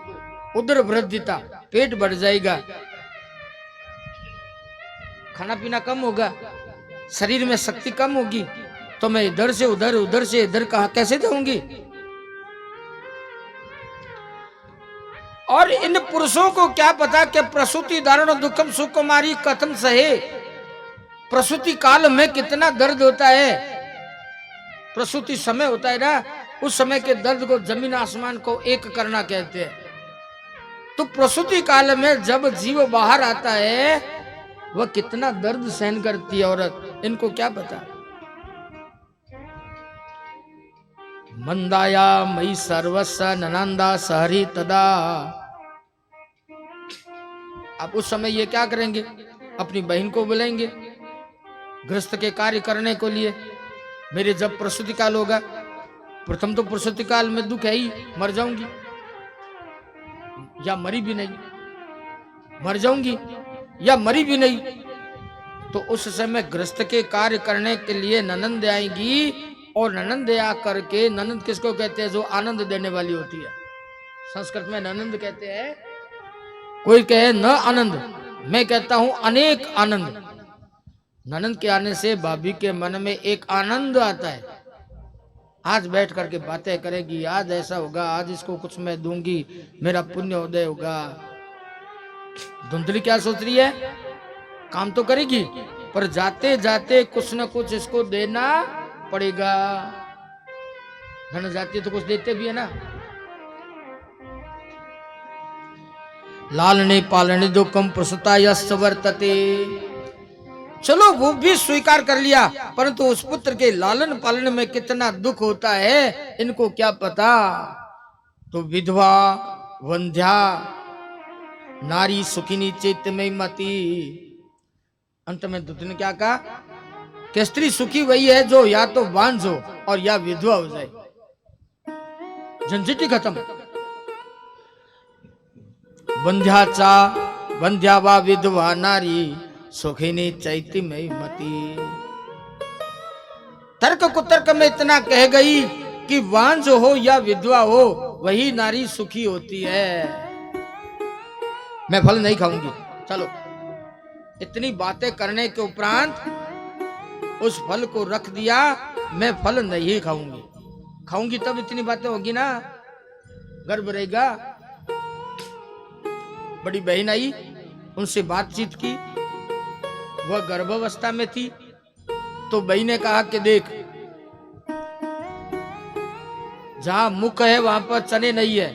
उदर वृद्धिता, पेट बढ़ जाएगा, खाना पीना कम होगा, शरीर में शक्ति कम होगी, तो मैं इधर से उधर, उधर से इधर कहा कैसे जाऊंगी? और इन पुरुषों को क्या पता कि प्रसूति धारण दुखम सुकुमारी कथम सहे। प्रसूति काल में कितना दर्द होता है, प्रसूति समय होता है ना, उस समय के दर्द को जमीन आसमान को एक करना कहते हैं। तो प्रसूति काल में जब जीव बाहर आता है वह कितना दर्द सहन करती है औरत, इनको क्या पता। मंदाया मई सर्वस्व ननंदा सहरी तदा। अब उस समय ये क्या करेंगे? अपनी बहन को बुलाएंगे गृहस्थ के कार्य करने को लिए। मेरे जब प्रसूति काल होगा, प्रथम तो प्रसूति काल में दुख है ही, मर जाऊंगी या मरी भी नहीं, मर जाऊंगी या मरी भी नहीं, तो उस समय गृहस्थ के कार्य करने के लिए ननंद आएगी, और ननंद आकर के, ननंद किसको कहते हैं? जो आनंद देने वाली होती है। संस्कृत में ननंद कहते हैं, कोई कहे न आनंद, मैं कहता हूं अनेक आनंद। ननंद के आने से भाभी के मन में एक आनंद आता है, आज बैठ करके बातें करेगी, आज ऐसा होगा, आज इसको कुछ मैं दूंगी, मेरा पुण्य उदय होगा। धुंधली क्या सोच रही है? काम तो करेगी, पर जाते जाते कुछ न कुछ इसको देना पड़ेगा। धन जाती तो कुछ देते भी है ना। लालने पालने दो कम प्रसुता यस्य वर्तते। चलो वो भी स्वीकार कर लिया, परंतु उस पुत्र के लालन पालन में कितना दुख होता है इनको क्या पता। तो विधवा, वंध्या, नारी सुखिनी चैत्यमयी मती। अंत में दूत ने क्या कहा कि स्त्री सुखी वही है जो या तो बांझ हो और या विधवा हो जाए, झंझटी खत्म। बंध्याचा बंध्या वा विधवा नारी सुखिनी चैत्यमयी मती। तर्क कुतर्क में इतना कह गई कि बांझ हो या विधवा हो वही नारी सुखी होती है। मैं फल नहीं खाऊंगी। चलो, इतनी बातें करने के उपरांत उस फल को रख दिया, मैं फल नहीं खाऊंगी। खाऊंगी तब इतनी बातें होगी ना, गर्भ रहेगा। बड़ी बहन आई, उनसे बातचीत की, वह गर्भावस्था में थी। तो बहन ने कहा कि देख, जहां मुख है वहां पर चने नहीं है,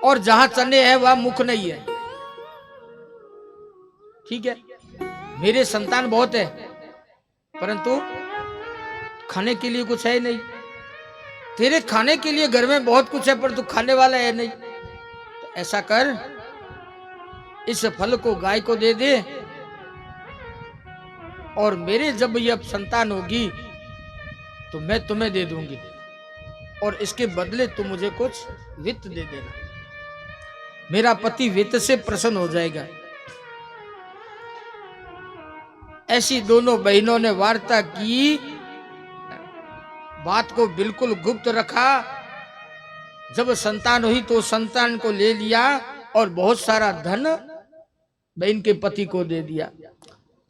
और जहां चने है वहां मुख नहीं है। ठीक है, मेरे संतान बहुत है परंतु खाने के लिए कुछ है नहीं। तेरे खाने के लिए घर में बहुत कुछ है पर तू खाने वाला है नहीं। तो ऐसा कर, इस फल को गाय को दे दे, और मेरे जब ये संतान होगी तो मैं तुम्हें दे दूंगी, और इसके बदले तुम मुझे कुछ वित्त दे देना। मेरा पति वित्त से प्रसन्न हो जाएगा। ऐसी दोनों बहनों ने वार्ता की, बात को बिल्कुल गुप्त रखा। जब संतान हुई तो संतान को ले लिया और बहुत सारा धन बहन के पति को दे दिया।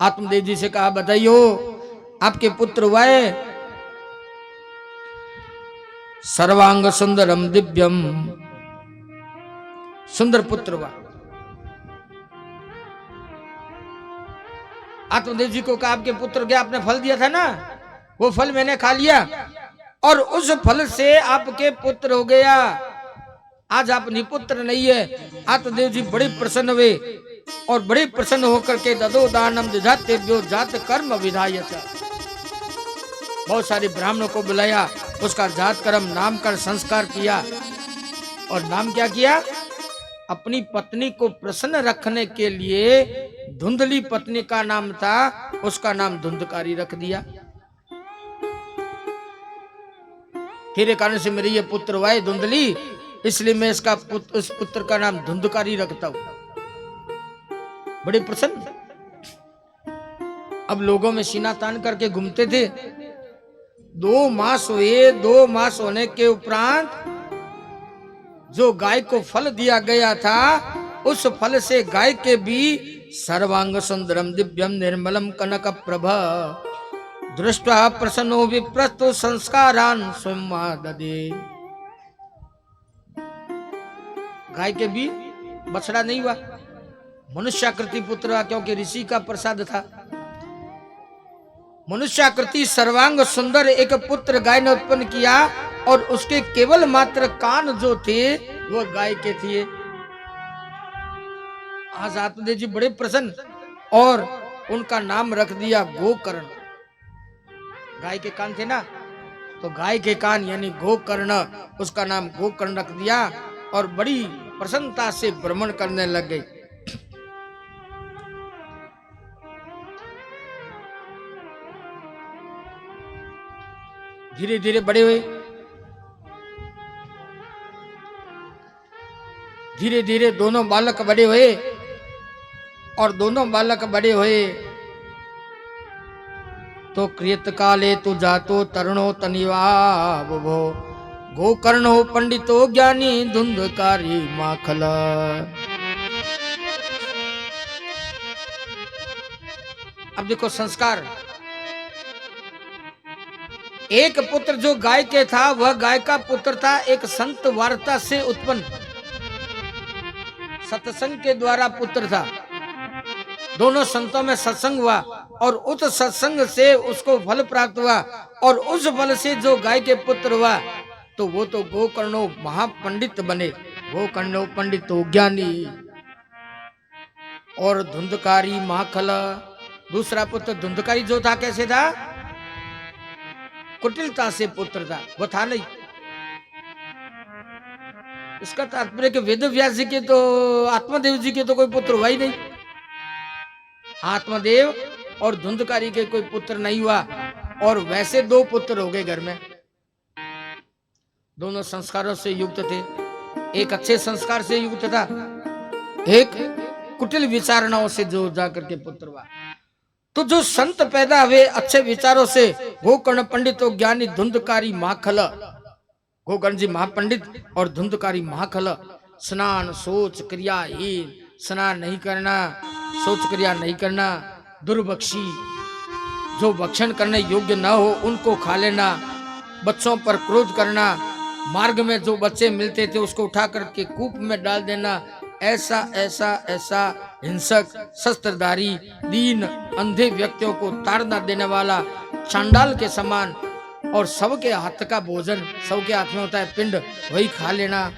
आत्मदेव जी से कहा, बताइयो आपके पुत्र हुआ है? सर्वांग सुंदरम दिव्यम, सुंदर पुत्र हुआ। आत्मदेव जी को कहा, आपके पुत्र क्या, आपने फल दिया था ना, वो फल मैंने खा लिया और उस फल से आपके पुत्र हो गया। आज आप निपुत्र नहीं है। आत्मदेव जी बड़े प्रसन्न हुए और बड़े प्रसन्न होकर के ददो दानम दिधातेभ्यो जात कर्म विधायच, बहुत सारे ब्राह्मणों को बुलाया, उसका जात कर्म नामकरण संस्कार किया। और नाम क्या किया? अपनी पत्नी को प्रसन्न रखने के लिए धुंधली पत्नी का नाम था, उसका नाम धुंधकारी रख दिया। तेरे कारण से मेरे ये पुत्र हुआ है धुंधली, इसलिए मैं इसका उस पुत्र का नाम धुंधकारी रखता हूं। बड़े प्रसन्न। अब लोगों में सीना तान करके घूमते थे। 2 मास हुए। 2 मास होने के उपरांत जो गाय को फल दिया गया था, उस फल से गाय के भी सर्वांग सुंदरम दिव्यम निर्मलम कनक प्रभ दृष्टा प्रसन्नो विप्रस्तो संस्कारान स्वयं ददे। गाय के भी बछड़ा नहीं हुआ, मनुष्याकृति पुत्र हुआ, क्योंकि ऋषि का प्रसाद था। मनुष्याकृति सर्वांग सुंदर एक पुत्र गाय ने उत्पन्न किया, और उसके केवल मात्र कान जो थे वो गाय के थे। आज आत्मदेव जी बड़े प्रसन्न, और उनका नाम रख दिया गोकर्ण। गाय के कान थे ना, तो गाय के कान यानी गोकर्ण, उसका नाम गोकर्ण रख दिया, और बड़ी प्रसन्नता से भ्रमण करने लग गई। धीरे धीरे बड़े हुए। धीरे धीरे दोनों बालक बड़े हुए, और दोनों बालक बड़े हुए तो कृत काले तु जातो तरुणो तनिवा बुभो गोकर्ण हो पंडितो ज्ञानी धुंधकारी माखल। अब देखो संस्कार। एक पुत्र जो गाय के था, वह गाय का पुत्र था, एक संत वार्ता से उत्पन्न, सत्संग के द्वारा पुत्र था। दोनों संतों में सत्संग हुआ, और उस सत्संग से उसको फल प्राप्त हुआ, और उस फल से जो गाय के पुत्र हुआ, तो वो तो गोकर्णो महापंडित बने। गोकर्णो पंडितो ज्ञानी, और धुंधकारी माखल। दूसरा पुत्र धुंधकारी जो था, कैसे था? कुटिलता से पुत्र था, वो था नहीं। इसका तात्पर्य कि वेद व्यास जी के तो आत्मदेव जी के तो कोई पुत्र हुआ ही नहीं, आत्मदेव और धुंधकारी के कोई पुत्र नहीं हुआ, और वैसे दो पुत्र हो गए घर में, दोनों संस्कारों से युक्त थे। एक अच्छे संस्कार से युक्त था, एक कुटिल विचारणाओं से जो जाकर के पुत्र हुआ। तो जो संत पैदा हुए अच्छे विचारों से, गोकर्ण पंडित और ज्ञानी धुंधकारी महाखल, गोकर्ण जी महापंडित और धुंधकारी महाखल, स्नान सोच क्रियाहीन, स्नान नहीं करना, सोच क्रिया नहीं करना, दुर्भक्षी, जो भक्षण करने योग्य न हो उनको खा लेना, बच्चों पर क्रोध करना, मार्ग में जो बच्चे मिलते थे उसको उठा करके कूप में डाल देना, ऐसा ऐसा ऐसा हिंसक, शस्त्रधारी, दीन, अंधे व्यक्तियों को ताड़ना देने वाला, चांडाल के समान, और सबके हाथ का भोजन, सबके हाथ में होता है पिंड, वही खा लेना,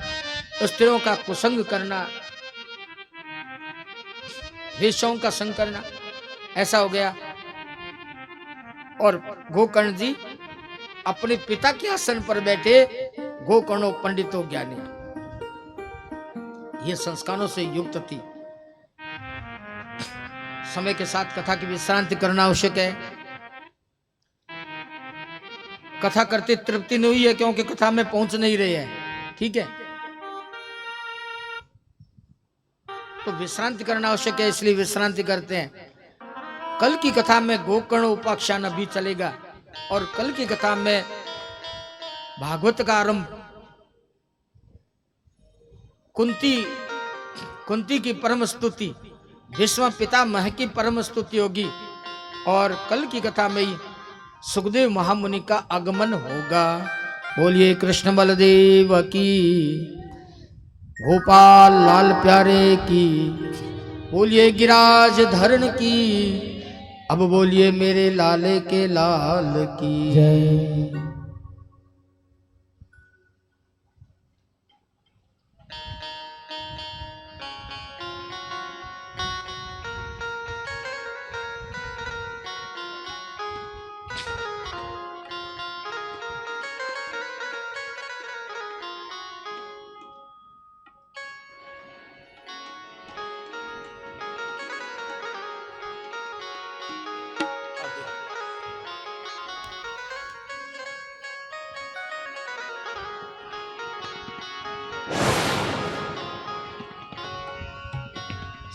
स्त्रियों का कुसंग करना, वेश्याओं का संग करना, ऐसा हो गया। और गोकर्ण जी अपने पिता के आसन पर बैठे, गोकर्णो पंडितो ज्ञानी, ये संस्कारों से युक्त थी। समय के साथ कथा की विश्रांति करना आवश्यक है। कथा करते तृप्ति नहीं हुई है क्योंकि कथा में पहुंच नहीं रहे हैं, ठीक है, तो विश्रांति करना आवश्यक है, इसलिए विश्रांति करते हैं। कल की कथा में गोकर्ण उपाख्यान अभी चलेगा, और कल की कथा में भागवत का आरंभ कुंती की परम स्तुति, भीष्म पितामह की परम स्तुति होगी, और कल की कथा में ही सुखदेव महामुनि का आगमन होगा। बोलिए कृष्ण बलदेव की, गोपाल लाल प्यारे की, बोलिए गिराज धरण की, अब बोलिए मेरे लाले के लाल की जय।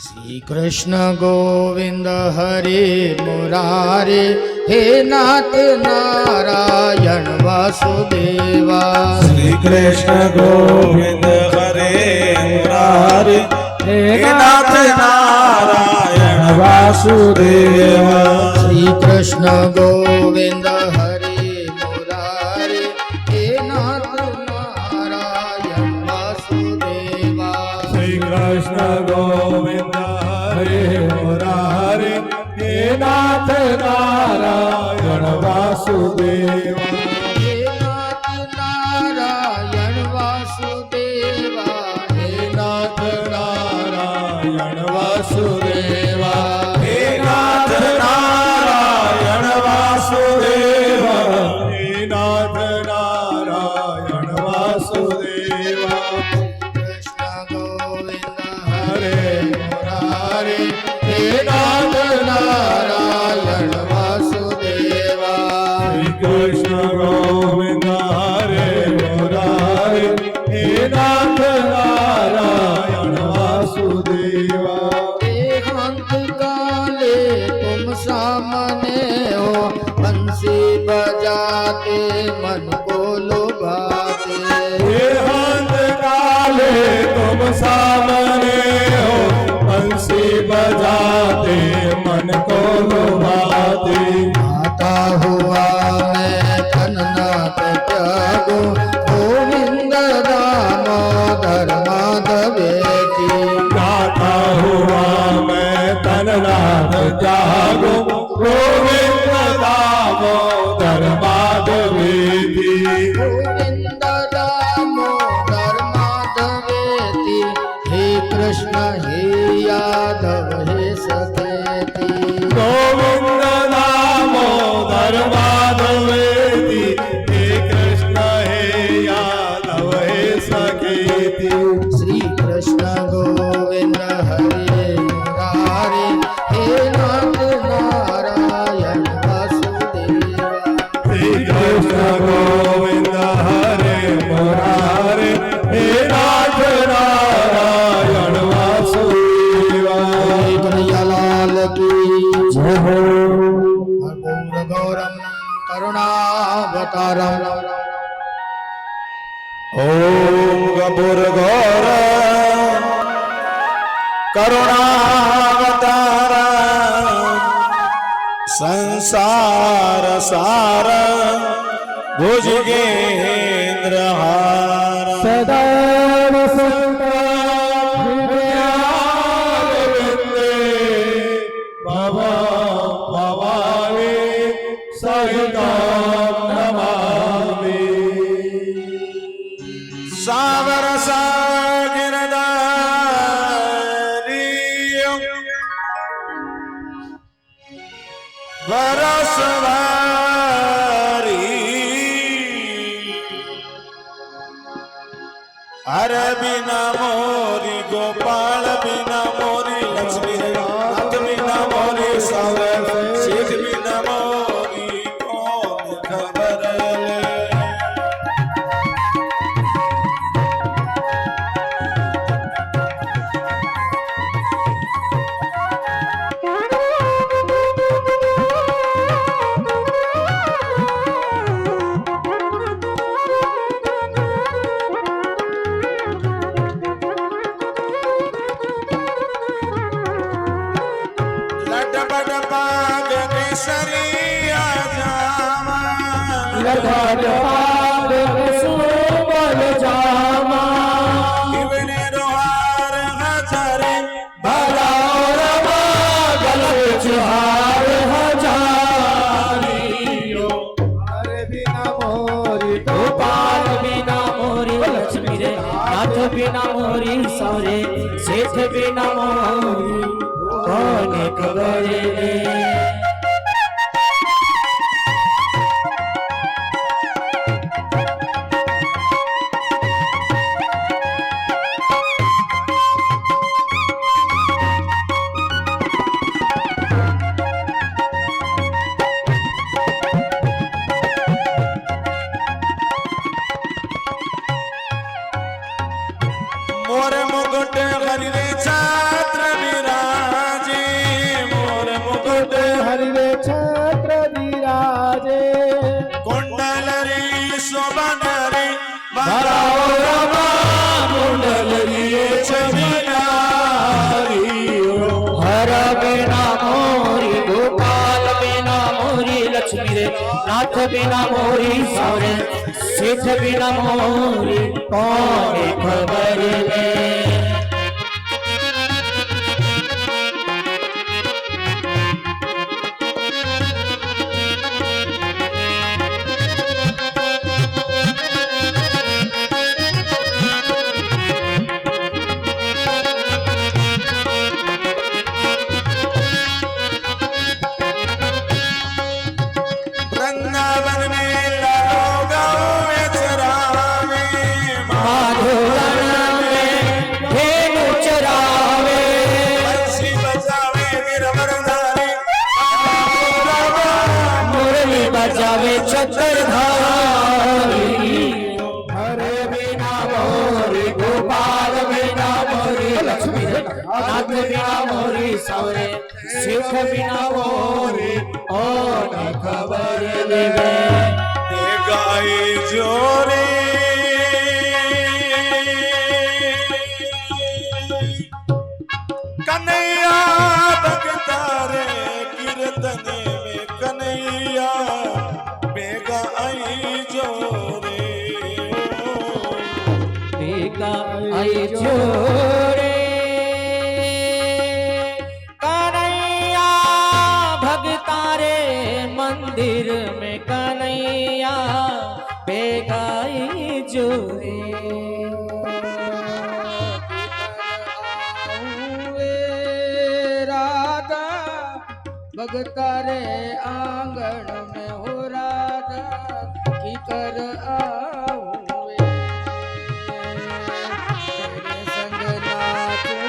श्री कृष्ण गोविंद हरे मुरारे, हे नाथ नारायण वासुदेवा।
श्री कृष्ण गोविंद हरे मुरारे, हे नाथ नारायण वासुदेवा।
श्री कृष्ण गोविंद हरे मुरारे, हे नाथ नारायण वासुदेवा।
श्री कृष्ण गोविंद हरे मुरारे, हे नाथ नारायण वासुदेवा।
हे नाथ नारायण वासुदेवा,
हे नाथ नारायण वासुदेवा। हे नाथ नारायण वासुदेवा। हे नाथ नारायण वासुदेवा।
कृष्ण गोविंद
हरे मुरारे,
हे नाथ नारायण वासुदेवा।
श्री कृष्ण गोविंद हरे मुरारे, हे नाथ नारायण वासुदेवा।
देहांत काले तुम सामने हो, बंसी बजाते मन को लुभाते।
देहांत काले तुम सामने हो, बंसी बजाते मन को लुभाते।
आता हुआ मैं कन्नाथ त्यागो, गोविंद दामोदर माधवेती।
गाता हुआ मैं तननाथ जागो, गोविंद दामोदर माधवेती।
गोविंद दामोदर माधवेती, हे कृष्ण हे यादव हे सखेती।
गोविंद दामोदर माधवेती, हे कृष्ण हे यादव हे सखेती।
साकारम
ओम गपुर गौर करुणावतार संसार सार भुजगेन्द्रहार
सदैव
भवावे सहितं नमामि सावर सागिरदारी बरसवारी हर बिना मोरी गोपाल बिना मोरी लक्ष्मी नाथ बिना मोरी सावर शेख बिना मोरी कौन खबर ले केसरिया जामा
लखन पाग सुबल जामा
इवने रोहार हजारे
भला और गल चुहार हजारियो हरे बिना मोरी गोपाल बिना मोरी लक्ष्मी रे नाथ बिना मोरी सौरे सेठ बिना मोरी कौन खबर ले
मोर मुकुट हरिवे छात्र विराजे मोर मुकुट
हरिवे छत्र विराजे
कुंडल रे शोभन रे
भराओ रमा
कुंडल रे छबिनारी
हर बिना मोरी गोपाल बिना मोरी लक्ष्मी रे नाथ बिना मोरी सौरे सेठ बिना मोरी कौन खबर ले
वृंदावन में लालो गाँव चरावे
माधुरण में धेनु चरावे
बंसी बजावे वीरवरदारी
मुरली बजावे चक्रधारी हरे बिना मोरी गोपाल बिना मोरी लक्ष्मी नाथ बिना मोरी सौरे सेठ बिना मोरी और खबर लेवे
गाय जोरे कन्हैया भगतारे कीर्तन में कन्हैया बेगा आई जोरे
टीका आई छोरे कन्हैया भगतारे मंदिर में कन्हैया बेगाई जोरे
राधा भगतारे आंगन में हो राधा की कर आऊं तेरे संग नाचूं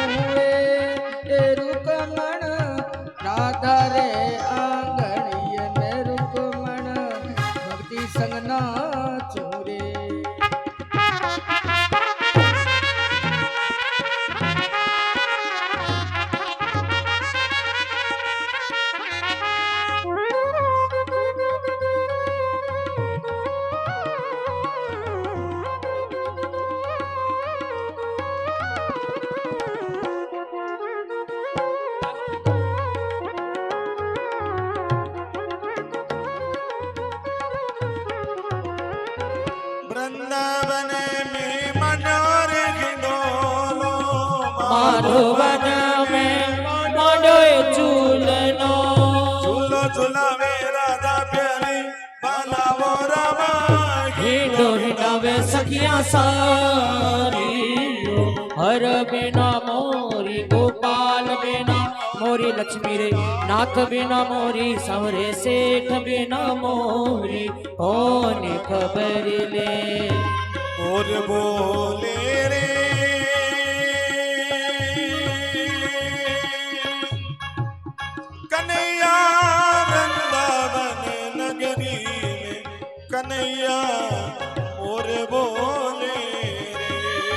रुकमण राधा रे आंगणिय में रुकमण भक्ति संग नाचूं रे
माधवन में मांडो झूलनो
झूलो झूलावे राधा प्यारी बनावो रामा
हिंडो हिंडावे सखिया सारी हर बिना मोरी गोपाल बिना मोरी लक्ष्मी रे नाथ बिना मोरी सवरे सेठ बिना मोरी कौन खबर ले
और बोले रे कन्हैया वृंदावन नगरी में कन्हैया और बोले रे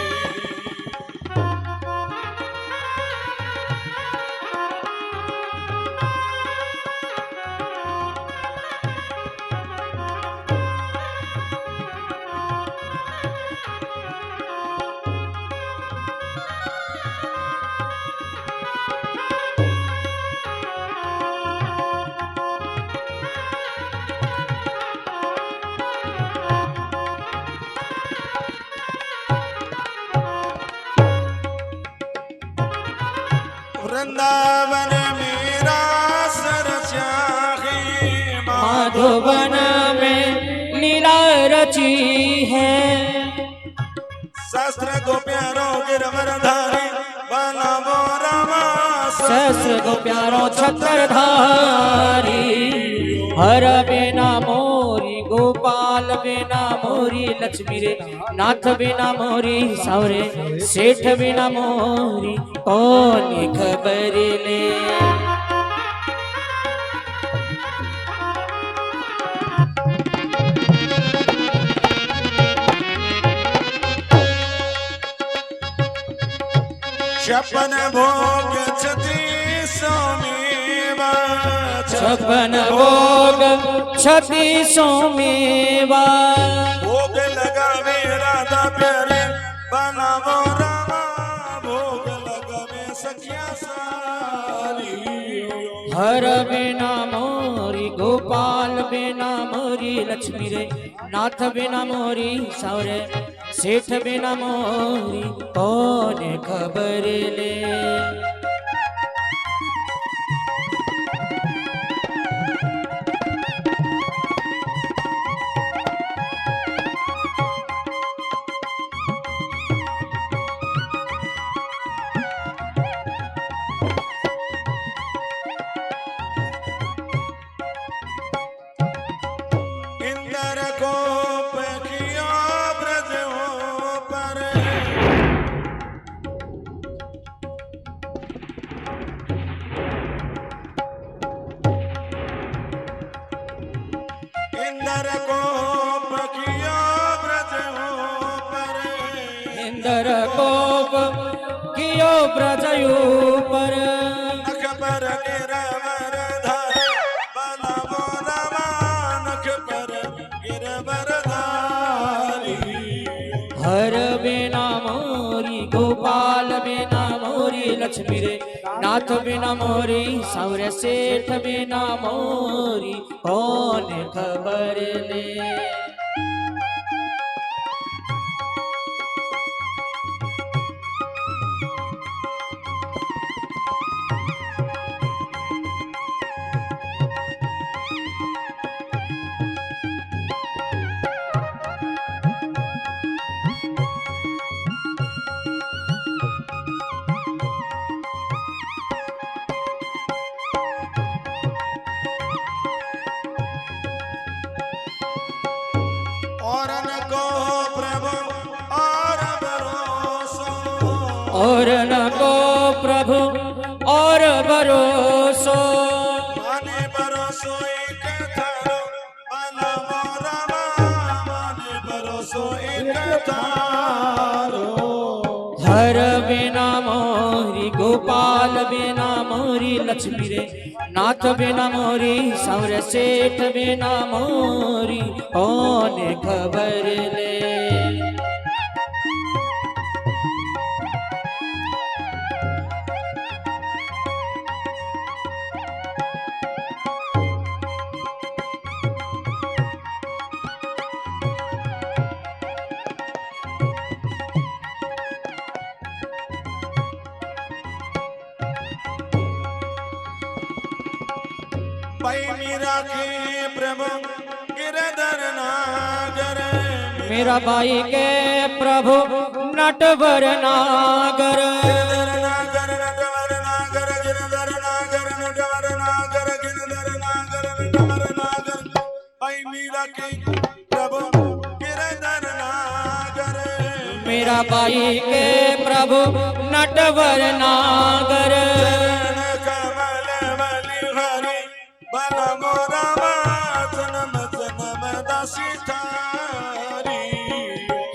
वृंदावन मेरा सरस्या है
माधवन में लीला रची है
शास्त्र को प्यारो गिरवरधारी बनावो रामा
सहस्र को प्यारो छत्रधारी हर बिना मोरी गोपाल बिना मोरी लक्ष्मी रे नाथ बिना मोरी सवरे सेठ बिना मोरी कौन खबर ले
छपन भोग छत्री सोमेवा
छपन भोग छती सोमेवा
भोग लगावे राधा प्यारे बनावो रामा भोग लगावे सखिया सारी
हर बिना मोरी गोपाल बिना मोरी लक्ष्मी रे नाथ बिना मोरी सवरे सेठ बिना मोरी कौन खबर ले
इंदर को पखिया ब्रज हो पर इंदर को पखिया ब्रज हो पर
इंदर कोप कियो ब्रजयु पर
नख पर गिरवर धारे बनावो रामा नख पर गिरवर धारी
हर बिना मोरी गोपाल बिना मोरी लक्ष्मी रे नाथ बिना मोरी सौर सेठ बिना मोरी कौन खबर ले
और न को प्रभु और भरोसा
और न को प्रभु और भरोसो
माने भरोसो एक थारो बनावो रामा माने भरोसो एक थारो
हर बिना मोरी गोपाल बिना मोरी लक्ष्मी रे नाथ बिना मोरी सौर सेठ बिना मोरी कौन खबर ले
भाई मीरा के प्रभु गिरधर नागर
मेरा भाई के प्रभु नटवर नागर
गिरधर नागर नटवर नागर गिरधर नागर नटवर नागर गिरधर नागर नटवर नागर भाई मीरा के प्रभु गिरधर नागर
मेरा भाई के प्रभु नटवर नागर
चरण कमल बलि हरि बल मोरा जन्म जन्म दासी थारी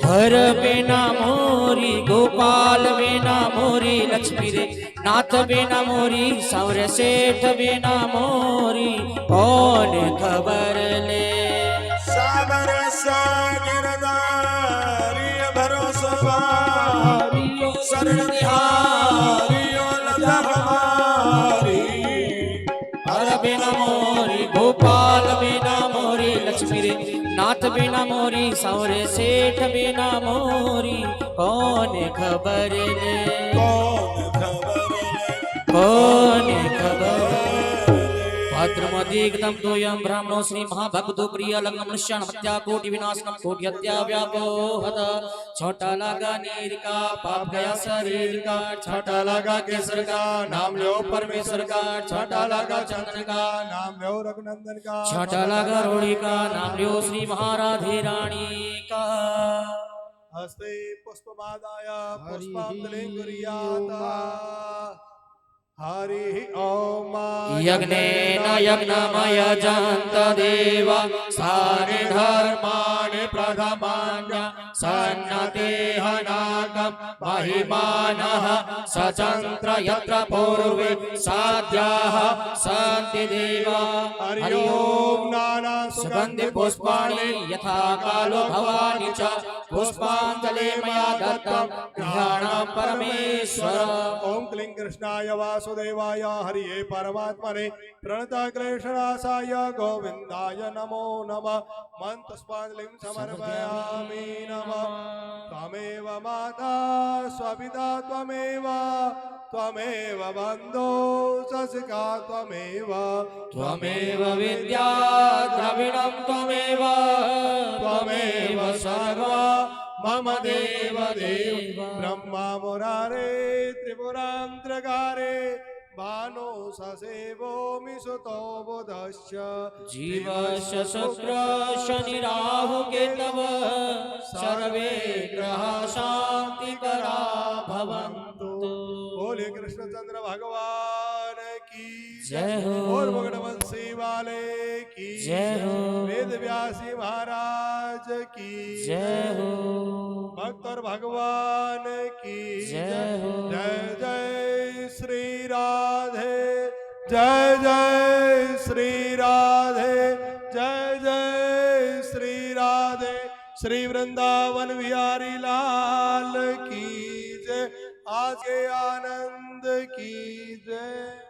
हर बिना मोरी गोपाल बिना मोरी लक्ष्मी रे नाथ बिना मोरी सौर सेठ बिना मोरी कौन खबर ले
सागर सागिरदारी भरोसा शरण निहारी लता हमारी
हर बिना मोरी गोपाल बिना मोरी लक्ष्मी रे नाथ बिना मोरी सौर सेठ बिना मोरी कौन खबर ले
कौन खबर ले
कौन खबर भद्रमदीगदम तोयम ब्राह्मणो श्री महाभक्तो प्रिय लग्न मनुष्यान हत्या कोटि विनाशनम कोटि हत्या व्यापोहत छोटा लगा नीर का पाप गया शरीर का छोटा लगा केसर का नाम लो परमेश्वर का छोटा लगा चंदन का
नाम लो रघुनंदन का
छोटा लगा रोड़ी का नाम लो श्री महाराधे रानी का
हस्ते पुष्पमादाय पुष्पांजलिं हरि ओम
यज्ञेन यज्ञमय जन्त देवा स्थाने धर्माणि प्रथमान्य सन्नतेह नागं महिमानः सचन्त्र यत्र पूर्वे साध्याः सन्ति देवा
हरि ओम नाना
सुगन्धि पुष्पाणि यथा कालो भवानि च पुष्पाञ्जलि मया दत्तं गृहाणां परमेश्वर
ओम क्लीं कृष्णाय वासुदेवाय हरिये परमात्मने प्रणता क्लेशनाशाय गोविंदाय नमो नमः मंत्रपुष्पांजलिं समर्पयामि नमः त्वमेव माता स्वपिता त्वमेव बन्धो सखा
त्वमेव विद्या द्रविणं त्वमेव सर्वा
मम देव देव ब्रह्मा मुरारे त्रिपुरांत्रकारे भानो ससेवो मिसुतो बुधश्च
जीवस्य शुक्र शनि राहु केतव सर्वे ग्रह शांतिकरा भवन्तु
बोले कृष्णचंद्र भगवान की
जय हो
और भगवंशी वाले की
जय हो
वेद व्यासी महाराज की
जय हो
भक्त और भगवान की
जय हो
जय जय श्री राधे जय जय श्री राधे जय जय श्री राधे श्री वृंदावन बिहारी लाल की जय आज के आनंद की जय।